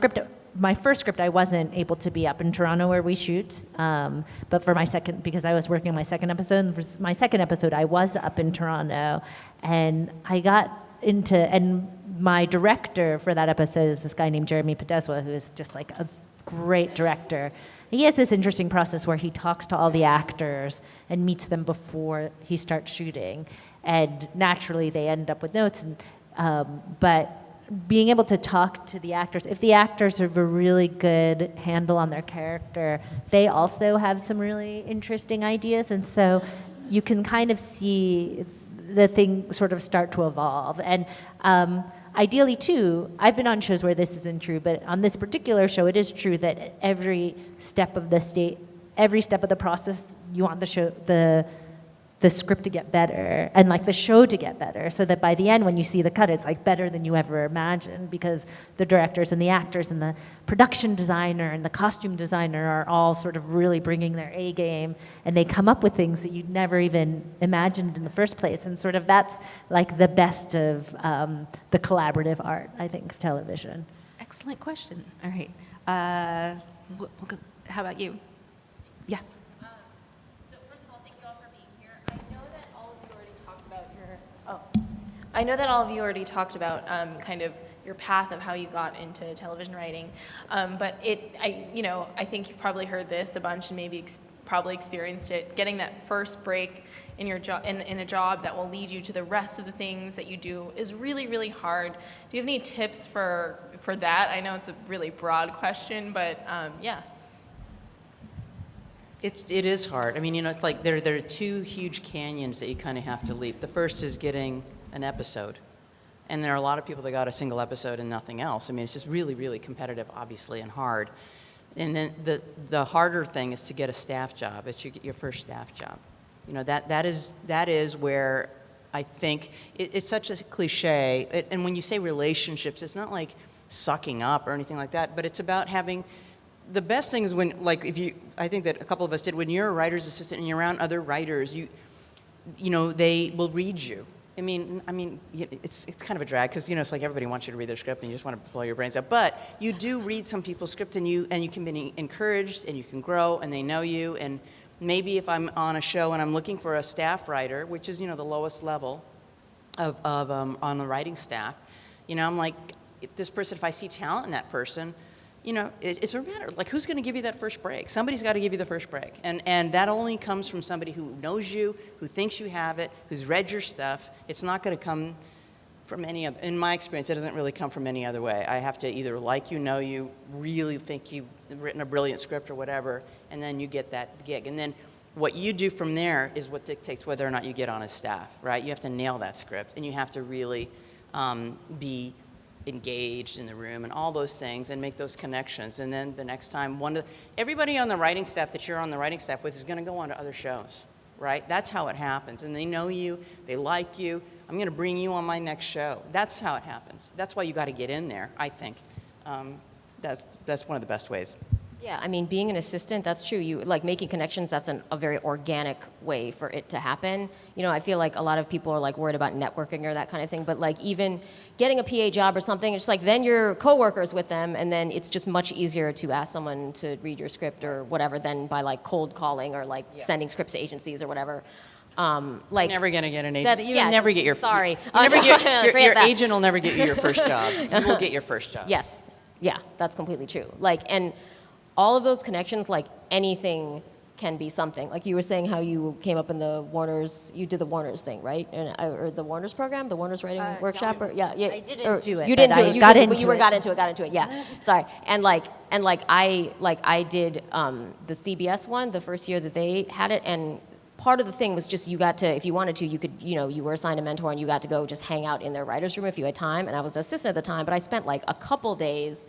first script, I wasn't able to be up in Toronto where we shoot. But for my second, because I was working on my second episode, and for my second episode, I was up in Toronto. And I got into, and my director for that episode is this guy named Jeremy Podeswa, who is just like a great director. He has this interesting process where he talks to all the actors and meets them before he starts shooting. And naturally, they end up with notes. But being able to talk to the actors, if the actors have a really good handle on their character, they also have some really interesting ideas. And so you can kind of see the thing sort of start to evolve. And ideally, too, I've been on shows where this isn't true, but on this particular show, it is true that every step of the process, you want the script to get better and the show to get better, so that by the end, when you see the cut, it's better than you ever imagined, because the directors and the actors and the production designer and the costume designer are all sort of really bringing their A game, and they come up with things that you'd never even imagined in the first place. And sort of that's the best of the collaborative art, I think, of television. Excellent question. All right. How about you? Yeah. I know that all of you already talked about kind of your path of how you got into television writing, but I think you've probably heard this a bunch and maybe probably experienced it. Getting that first break in your job, in a job that will lead you to the rest of the things that you do, is really, really hard. Do you have any tips for that? I know it's a really broad question, but yeah. It is hard. I mean, it's like there are two huge canyons that you kind of have to leap. The first is getting an episode. And there are a lot of people that got a single episode and nothing else. I mean, it's just really, really competitive, obviously, and hard. And then the harder thing is to get a staff job. It's your first staff job. That is where I think it's such a cliche. And when you say relationships, it's not like sucking up or anything like that, but it's about having. The best thing is when, I think that a couple of us did, when you're a writer's assistant and you're around other writers, they will read you. I mean, it's kind of a drag, because it's like everybody wants you to read their script and you just want to blow your brains out. But you do read some people's script, and you can be encouraged, and you can grow, and they know you. And maybe if I'm on a show and I'm looking for a staff writer, which is the lowest level of on the writing staff, I'm like, if I see talent in that person. It's a matter, who's going to give you that first break? Somebody's got to give you the first break. And that only comes from somebody who knows you, who thinks you have it, who's read your stuff. It's not going to come from any other, in my experience, it doesn't really come from any other way. I have to either know you, really think you've written a brilliant script or whatever, and then you get that gig. And then what you do from there is what dictates whether or not you get on his staff, right? You have to nail that script, and you have to really be engaged in the room and all those things, and make those connections. And then the next time, everybody on the writing staff that you're on the writing staff with is going to go on to other shows, right? That's how it happens. And they know you, they like you. I'm going to bring you on my next show. That's how it happens. That's why you got to get in there, I think. That's one of the best ways. Yeah, I mean, being an assistant, that's true. You making connections, that's a very organic way for it to happen. I feel like a lot of people are worried about networking or that kind of thing, but even getting a PA job or something, it's then you're coworkers with them, and then it's just much easier to ask someone to read your script or whatever than by cold calling or sending scripts to agencies or whatever. You're never going to get an agent. You never get your. Sorry. You never get, your agent will never get you your first job. You will get your first job. Yes. Yeah, that's completely true. And all of those connections, anything can be something. Like you were saying how you came up in the Warner's, you did the Warner's thing, right? Or the Warner's program, the Warner's writing workshop? Or, yeah, I didn't do it, You didn't but do I it. You got did, into you were it. got into it, yeah. Sorry. And I did the CBS one, the first year that they had it, and part of the thing was just you got to, if you wanted to, you could, you were assigned a mentor and you got to go just hang out in their writer's room if you had time. And I was an assistant at the time, but I spent like a couple days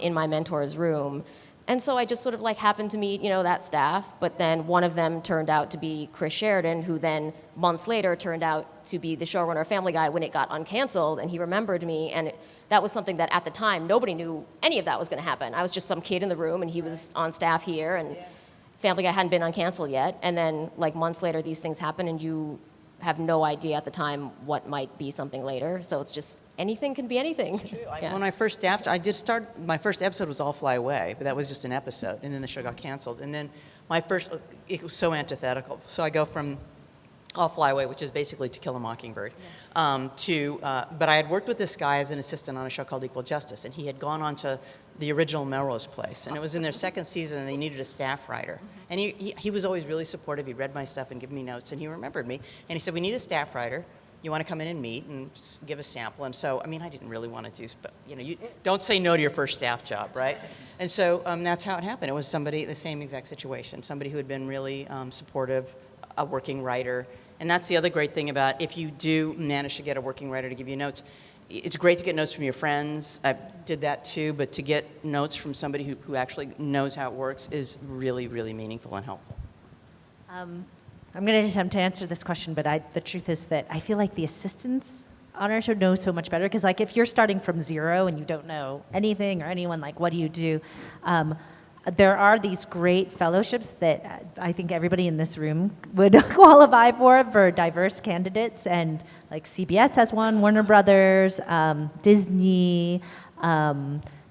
in my mentor's room. And so I just sort of like happened to meet, that staff, but then one of them turned out to be Chris Sheridan, who then months later turned out to be the showrunner of Family Guy when it got uncanceled, and he remembered me, and that was something that at the time nobody knew any of that was going to happen. I was just some kid in the room, and he was on staff here, and Family Guy hadn't been uncanceled yet, and then like months later these things happen, and you have no idea at the time what might be something later. So it's just anything can be anything. Yeah. When I first staffed, my first episode was All Fly Away, but that was just an episode, and then the show got canceled. And then it was so antithetical. So I go from All Fly Away, which is basically To Kill a Mockingbird, but I had worked with this guy as an assistant on a show called Equal Justice, and he had gone on to the original Melrose place, and it was in their second season, and they needed a staff writer. And he was always really supportive. He read my stuff and gave me notes, and he remembered me. And he said, we need a staff writer. You want to come in and meet and give a sample? And so, I mean, I didn't really want to do, but you don't say no to your first staff job, right? And so that's how it happened. It was somebody, the same exact situation, somebody who had been really supportive, a working writer. And that's the other great thing about if you do manage to get a working writer to give you notes. It's great to get notes from your friends. I did that too, but to get notes from somebody who actually knows how it works is really, really meaningful and helpful. I'm going to attempt to answer this question, but the truth is that I feel like the assistants on our show know so much better, because like if you're starting from zero and you don't know anything or anyone, like what do you do? There are these great fellowships that I think everybody in this room would qualify for diverse candidates, and like CBS has one, Warner Brothers, Disney,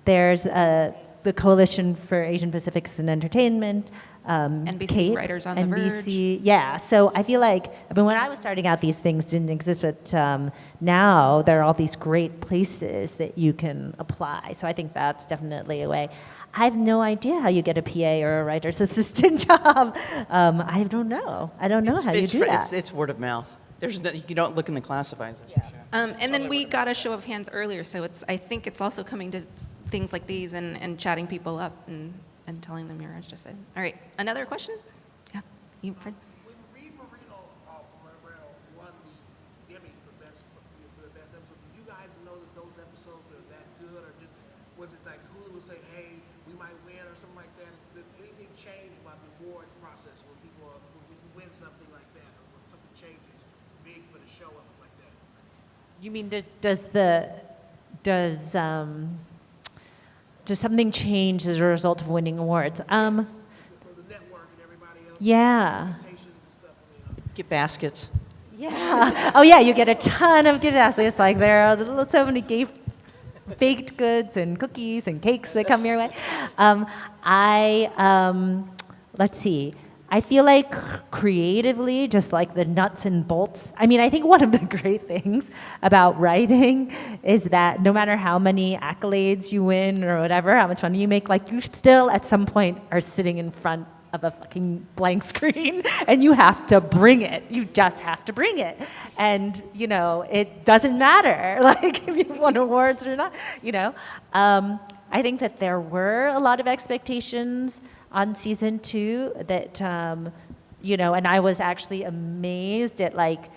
there's the Coalition for Asian Pacifics in Entertainment, NBC Kate, Writers on the NBC, yeah. So I feel like, when I was starting out, these things didn't exist, but now there are all these great places that you can apply. So I think that's definitely a way. I have no idea how you get a PA or a writer's assistant job. I don't know. I don't know how you do that. It's word of mouth. You don't look in the classifieds. That's for sure. And then we got a show of hands earlier, so I think it's also coming to things like these and chatting people up and telling them you're interested. All right, another question? Yeah, you, Fred? When Reed Moreno won the Emmy for the best episode, do you guys know that those episodes are that good, or just was it like Hulu would say, hey, we might win or something like that? Did anything change about the award process when when you win something like that, or when something changes big for the show or something like that? You mean does something change as a result of winning awards? For the network and everybody else, Yeah. expectations and stuff. Get baskets. Yeah. Oh, yeah, you get a ton of gift baskets. It's like there are so many baked goods and cookies and cakes that come your way. Let's see. I feel like creatively, just like the nuts and bolts. I mean, I think one of the great things about writing is that no matter how many accolades you win or whatever, how much money you make, like you still at some point are sitting in front of a fucking blank screen and you have to bring it. You just have to bring it. And, it doesn't matter, like if you've won awards or not, I think that there were a lot of expectations on season 2 that, and I was actually amazed at like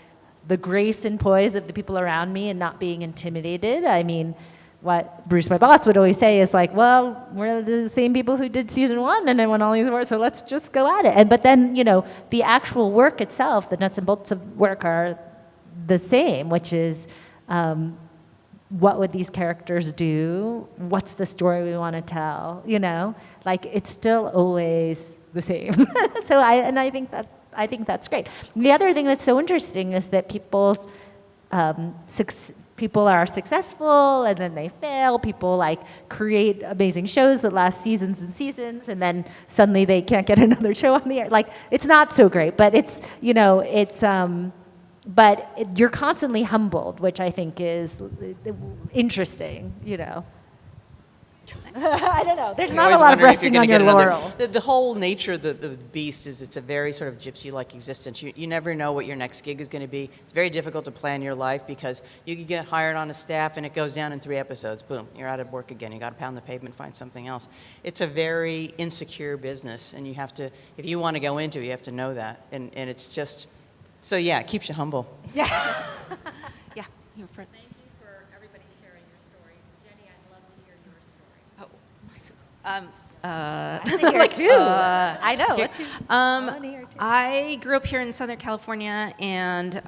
the grace and poise of the people around me and not being intimidated. I mean, what Bruce, my boss, would always say is like, well, we're the same people who did season 1 and then won all these awards, so let's just go at it. But then, the actual work itself, the nuts and bolts of work are the same, which is, what would these characters do? What's the story we want to tell? Like it's still always the same. So I think that's great. The other thing that's so interesting is that people are successful and then they fail. People like create amazing shows that last seasons and seasons, and then suddenly they can't get another show on the air. Like it's not so great, but it's but you're constantly humbled, which I think is interesting, I don't know. There's You're not a always lot of wondering if you're resting gonna on your get another- laurels. The whole nature of the beast is it's a very sort of gypsy-like existence. You never know what your next gig is going to be. It's very difficult to plan your life because you can get hired on a staff and it goes down in 3 episodes. Boom, you're out of work again. You got to pound the pavement, find something else. It's a very insecure business, and you have to, if you want to go into it, you have to know that. And it's just, so yeah, it keeps you humble. Yeah, you're front. Thank you for everybody sharing your stories. Jenny, I'd love to hear your story. Like, too. I know. here. What's your, I wanna hear too. I grew up here in Southern California and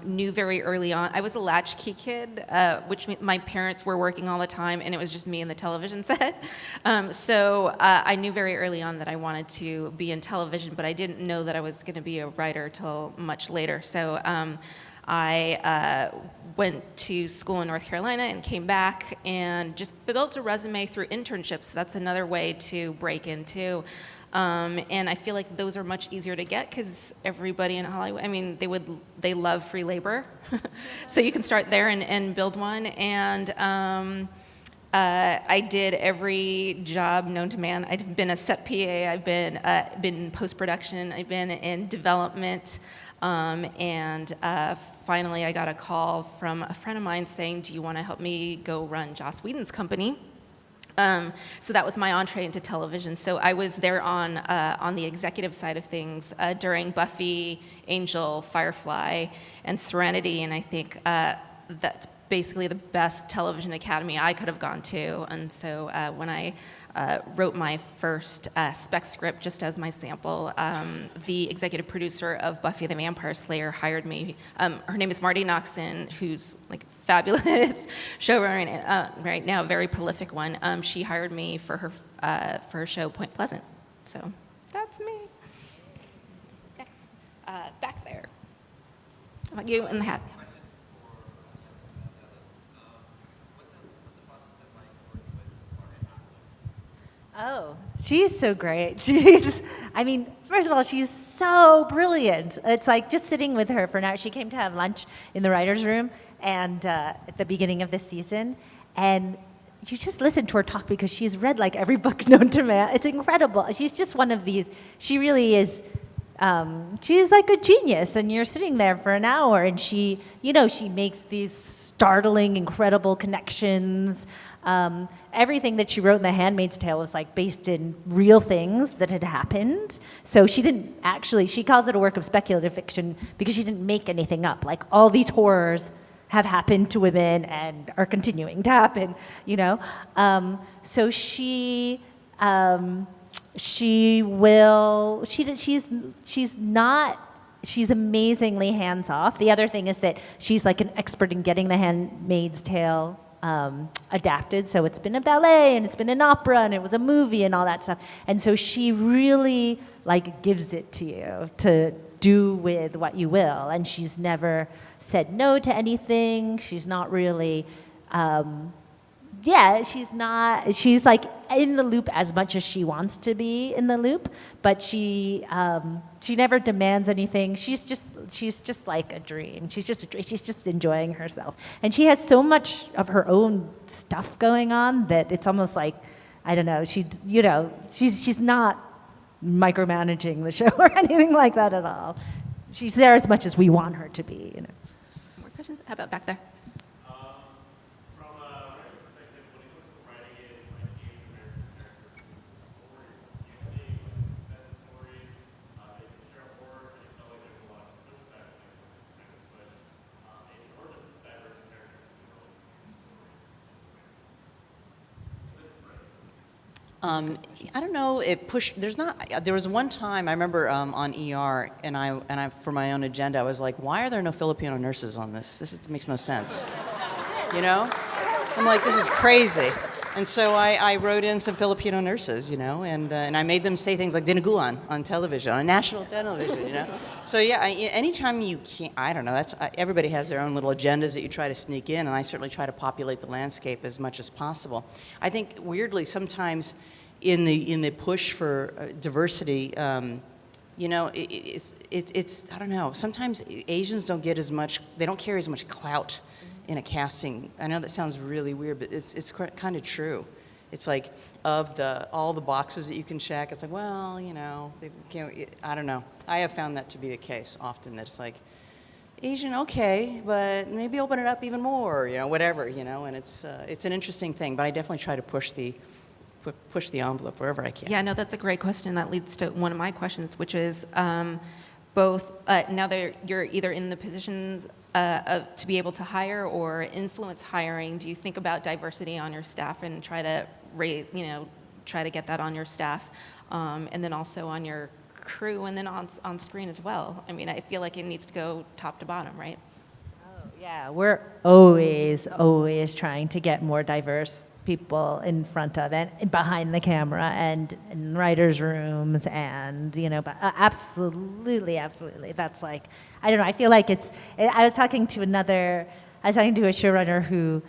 knew very early on. I was a latchkey kid, which means my parents were working all the time, and it was just me and the television set. So I knew very early on that I wanted to be in television, but I didn't know that I was going to be a writer till much later. So I went to school in North Carolina and came back and just built a resume through internships. That's another way to break into. And I feel like those are much easier to get because everybody in Hollywood, I mean, they love free labor. So you can start there and build one. And I did every job known to man. I've been a set PA, I've been in post-production, I've been in development. And finally, I got a call from a friend of mine saying, do you want to help me go run Joss Whedon's company? So that was my entree into television. So I was there on the executive side of things during Buffy, Angel, Firefly, and Serenity. And I think that's basically the best television academy I could have gone to. And so when I wrote my first spec script just as my sample, the executive producer of Buffy the Vampire Slayer hired me. Her name is Marty Noxon, who's like fabulous showrunner right now, very prolific one. She hired me for her show Point Pleasant. So that's me. Next, back there. How about you in the hat? Oh, she's so great. I mean, first of all, she's so brilliant. It's like just sitting with her for an hour. She came to have lunch in the writer's room and at the beginning of this season. And you just listen to her talk because she's read like every book known to man. It's incredible. She's just one of these, she really is, she's like a genius. And you're sitting there for an hour and she makes these startling, incredible connections. Everything that she wrote in The Handmaid's Tale was like based in real things that had happened. So she didn't actually, she calls it a work of speculative fiction because she didn't make anything up. Like all these horrors have happened to women and are continuing to happen, you know? So she's amazingly hands off. The other thing is that she's like an expert in getting The Handmaid's Tale adapted. So it's been a ballet and it's been an opera and it was a movie and all that stuff. And so she really like gives it to you to do with what you will. And she's never said no to anything. She's not really, she's like in the loop as much as she wants to be in the loop, but she never demands anything. She's just like a dream. She's just a dream. She's just enjoying herself. And she has so much of her own stuff going on that it's almost like, I don't know, she's not micromanaging the show or anything like that at all. She's there as much as we want her to be, you know. More questions? How about back there? I don't know. There was one time I remember on ER, and I for my own agenda, I was like, why are there no Filipino nurses on this? This makes no sense. You know? I'm like, this is crazy. And so I wrote in some Filipino nurses, you know, and I made them say things like dinuguan on television, on national television, you know. So yeah, anytime you can't, I don't know. Everybody has their own little agendas that you try to sneak in, and I certainly try to populate the landscape as much as possible. I think weirdly sometimes in the push for diversity, you know, it's I don't know. Sometimes Asians don't get as much. They don't carry as much clout in a casting. I know that sounds really weird, but it's kind of true. It's like of all the boxes that you can check, it's like, well, you know, they can't, I don't know. I have found that to be the case often, that it's like, Asian, okay, but maybe open it up even more, you know, whatever, you know, and it's an interesting thing, but I definitely try to push the envelope wherever I can. Yeah, no, that's a great question. That leads to one of my questions, which is both now that you're either in the positions to be able to hire or influence hiring, do you think about diversity on your staff and try to try to get that on your staff, and then also on your crew, and then on screen as well? I mean, I feel like it needs to go top to bottom, right? Oh, yeah, we're always trying to get more diverse people in front of and behind the camera and in writers' rooms, and but absolutely. That's like, I don't know. I feel like I was talking to a showrunner who,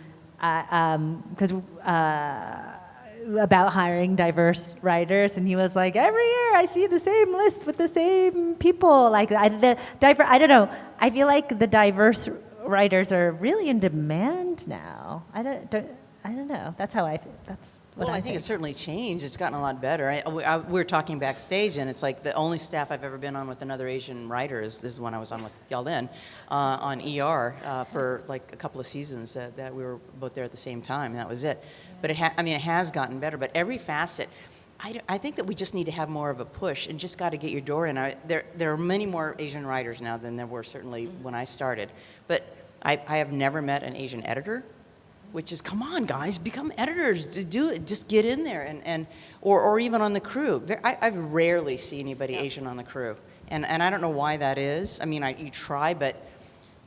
about hiring diverse writers, and he was like, every year I see the same list with the same people. Like I don't know. I feel like the diverse writers are really in demand now. I don't know. That's how I feel. That's what I think it's certainly changed. It's gotten a lot better. We were talking backstage, and it's like the only staff I've ever been on with another Asian writer is when I was on with Yahlin on ER for like a couple of seasons that we were both there at the same time, and that was it. But it has gotten better. But every facet, I think that we just need to have more of a push and just got to get your door in. There are many more Asian writers now than there were certainly when I started. But I have never met an Asian editor, which is, come on, guys, become editors. Do it. Just get in there, or even on the crew. I've rarely seen anybody Asian on the crew, and I don't know why that is. I mean, you try, but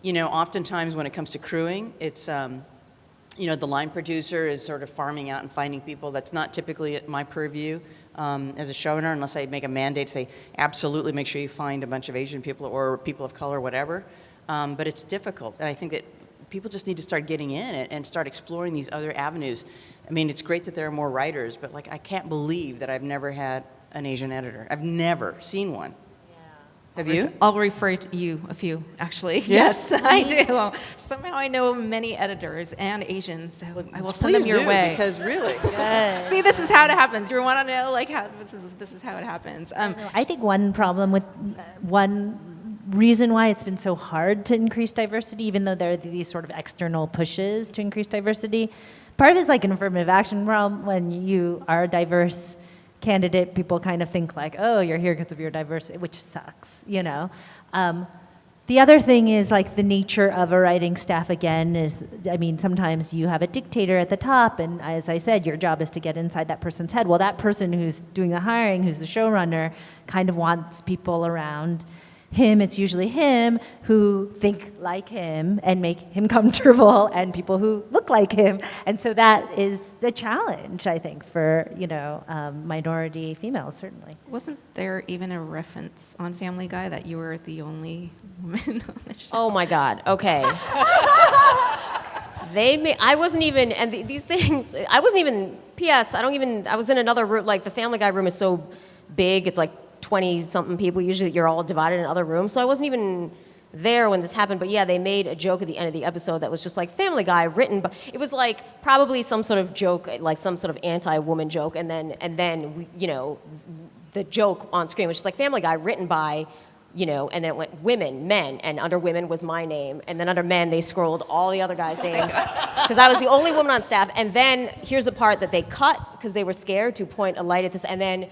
oftentimes when it comes to crewing, it's the line producer is sort of farming out and finding people. That's not typically my purview as a showrunner, unless I make a mandate to say, absolutely make sure you find a bunch of Asian people or people of color, whatever. But it's difficult, and I think that people just need to start getting in it and start exploring these other avenues. I mean, it's great that there are more writers, but like, I can't believe that I've never had an Asian editor. I've never seen one. Have you? I'll refer to you a few, actually. Yes, I do. Somehow I know many editors and Asians, so I will send them your way. Because really. See, this is how it happens. You want to know, like, how this is how it happens. I think one reason why it's been so hard to increase diversity, even though there are these sort of external pushes to increase diversity, part is like an affirmative action problem. When you are a diverse candidate, people kind of think like, oh, you're here because of your diversity, which sucks, The other thing is like the nature of a writing staff, again, is, sometimes you have a dictator at the top, and as I said, your job is to get inside that person's head. Well, that person who's doing the hiring, who's the showrunner, kind of wants people around him. It's usually him who think like him and make him comfortable, and people who look like him. And so that is a challenge, I think, for minority females, certainly. Wasn't there even a reference on Family Guy that you were the only woman on the show? Oh my God. Okay. I wasn't even, and these things, I wasn't even, P.S., I was in another room, like the Family Guy room is so big, it's like 20-something people. Usually you're all divided in other rooms. So I wasn't even there when this happened. But yeah, they made a joke at the end of the episode that was just like Family Guy written, but it was like probably some sort of joke, like some sort of anti-woman joke. And then the joke on screen was just like Family Guy written by, and then it went women, men, and under women was my name. And then under men, they scrolled all the other guys' names because I was the only woman on staff. And then here's the part that they cut because they were scared to point a light at this. And then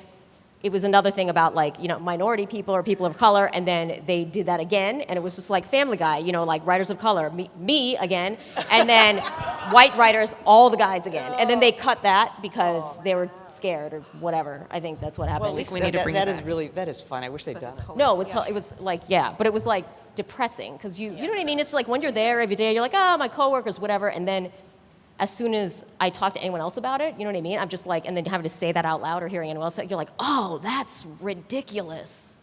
it was another thing about minority people or people of color, and then they did that again, and it was just like Family Guy, like writers of color, me again, and then white writers, all the guys again, and then they cut that because they were scared or whatever. I think that's what happened. Well, at least we need to bring that is fun. I wish they'd done it. No, it was like, yeah, but it was like depressing because you know what I mean. It's like when you're there every day, you're like, oh, my coworkers, whatever, and then as soon as I talk to anyone else about it, you know what I mean? I'm just like, and then having to say that out loud or hearing anyone else say, you're like, oh, that's ridiculous,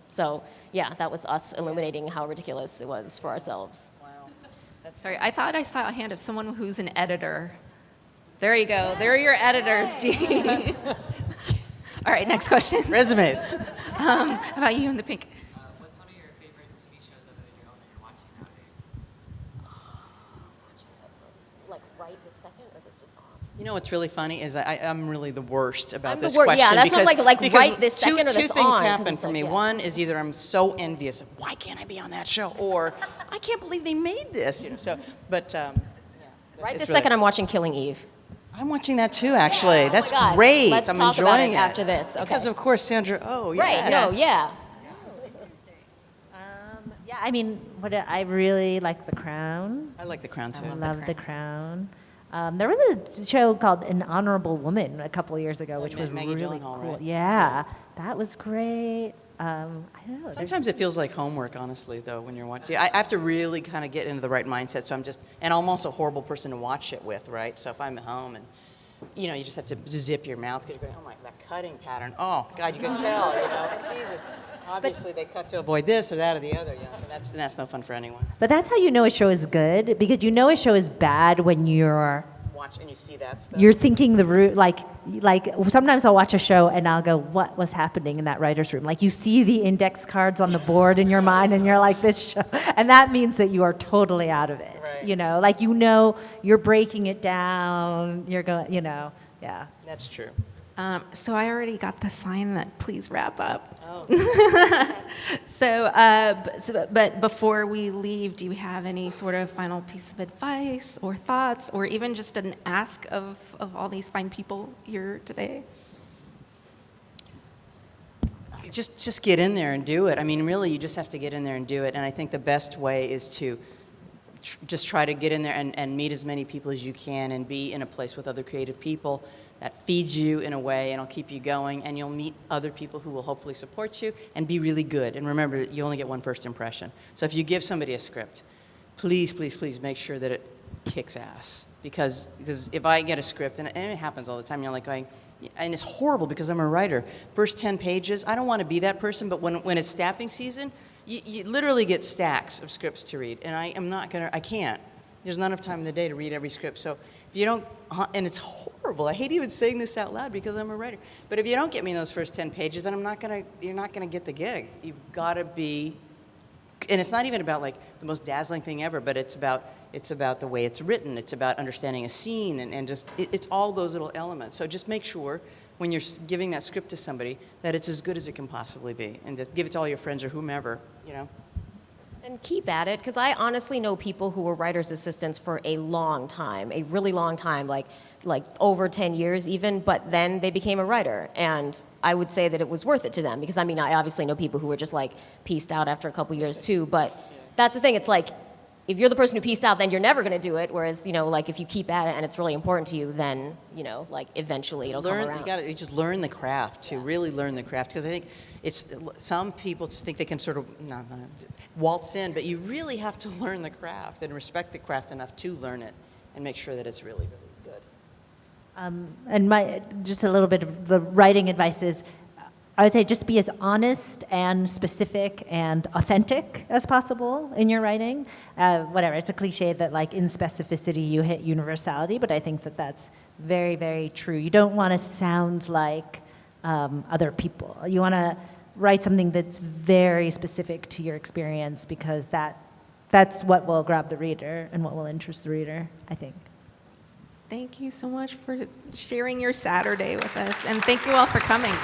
So, yeah, that was us illuminating how ridiculous it was for ourselves. Wow. Sorry, I thought I saw a hand of someone who's an editor. There you go. There are your editors, Dee. All right, next question. Resumes. How about you in the pink? What's one of your favorite TV shows that you're watching nowadays? like right this second, or this just on? You know what's really funny is I'm really the worst about I'm the this wor- question. yeah, that's what I'm because, like because right this two, second or two that's things on, 'cause happen it's for like, me. yeah. One is either I'm so envious, why can't I be on that show? Or I can't believe they made this. So, but Right it's this really- second, I'm watching Killing Eve. I'm watching that too, actually. Oh my That's God. great. Let's I'm talk about enjoying it after this. Okay. Because of course, Sandra. Oh, yeah. Right, no, yeah. Yeah, I mean, I really like The Crown. I like The Crown too. I love The Crown. There was a show called An Honorable Woman a couple of years ago, which was Maggie really Gyllenhaal, cool. right? Yeah, that was great. I don't know. Sometimes it feels like homework, honestly, though, when you're watching. I have to really kind of get into the right mindset. So and I'm also a horrible person to watch it with, right? So if I'm at home and, you just have to zip your mouth because you're going, oh my, that cutting pattern. Oh, God, you can tell, Jesus. Obviously, they cut to avoid this or that or the other, so that's no fun for anyone. But that's how you know a show is good, because you know a show is bad when you're Watch and you see that stuff. you're thinking the root, like sometimes I'll watch a show and I'll go, what was happening in that writer's room? Like you see the index cards on the board in your mind and you're like, this show, and that means that you are totally out of it. Right. Like you're breaking it down, you're going, yeah. That's true. So I already got the sign that please wrap up. Oh. But before we leave, do you have any sort of final piece of advice or thoughts, or even just an ask of all these fine people here today? Just get in there and do it. I mean, really, you just have to get in there and do it. And I think the best way is to just try to get in there and meet as many people as you can and be in a place with other creative people that feeds you in a way and will keep you going, and you'll meet other people who will hopefully support you and be really good. And remember, you only get one first impression. So if you give somebody a script, please, please, please make sure that it kicks ass. Because if I get a script, and it happens all the time, you're like going, and it's horrible because I'm a writer. First 10 pages, I don't want to be that person, but when it's staffing season, you literally get stacks of scripts to read, and I can't. There's not enough time in the day to read every script. So if you don't, and it's horrible. I hate even saying this out loud because I'm a writer. But if you don't get me those first 10 pages, then you're not gonna get the gig. You've got to be, and it's not even about like the most dazzling thing ever, but it's about the way it's written. It's about understanding a scene, and just it's all those little elements. So just make sure when you're giving that script to somebody that it's as good as it can possibly be, and just give it to all your friends or whomever, And keep at it, because I honestly know people who were writer's assistants for a long time, a really long time, like over 10 years even, but then they became a writer. And I would say that it was worth it to them, because I obviously know people who were just like pieced out after a couple years too, but that's the thing, it's like, if you're the person who pieced out, then you're never going to do it, whereas, like if you keep at it and it's really important to you, then, like eventually it'll come around. You just learn the craft, to really learn the craft, because I think some people just think they can sort of waltz in, but you really have to learn the craft and respect the craft enough to learn it and make sure that it's really, really good. And just a little bit of the writing advice is, I would say just be as honest and specific and authentic as possible in your writing. Whatever, it's a cliche that like in specificity you hit universality, but I think that that's very, very true. You don't want to sound like other people. You want to write something that's very specific to your experience, because that's what will grab the reader and what will interest the reader, I think. Thank you so much for sharing your Saturday with us, and thank you all for coming.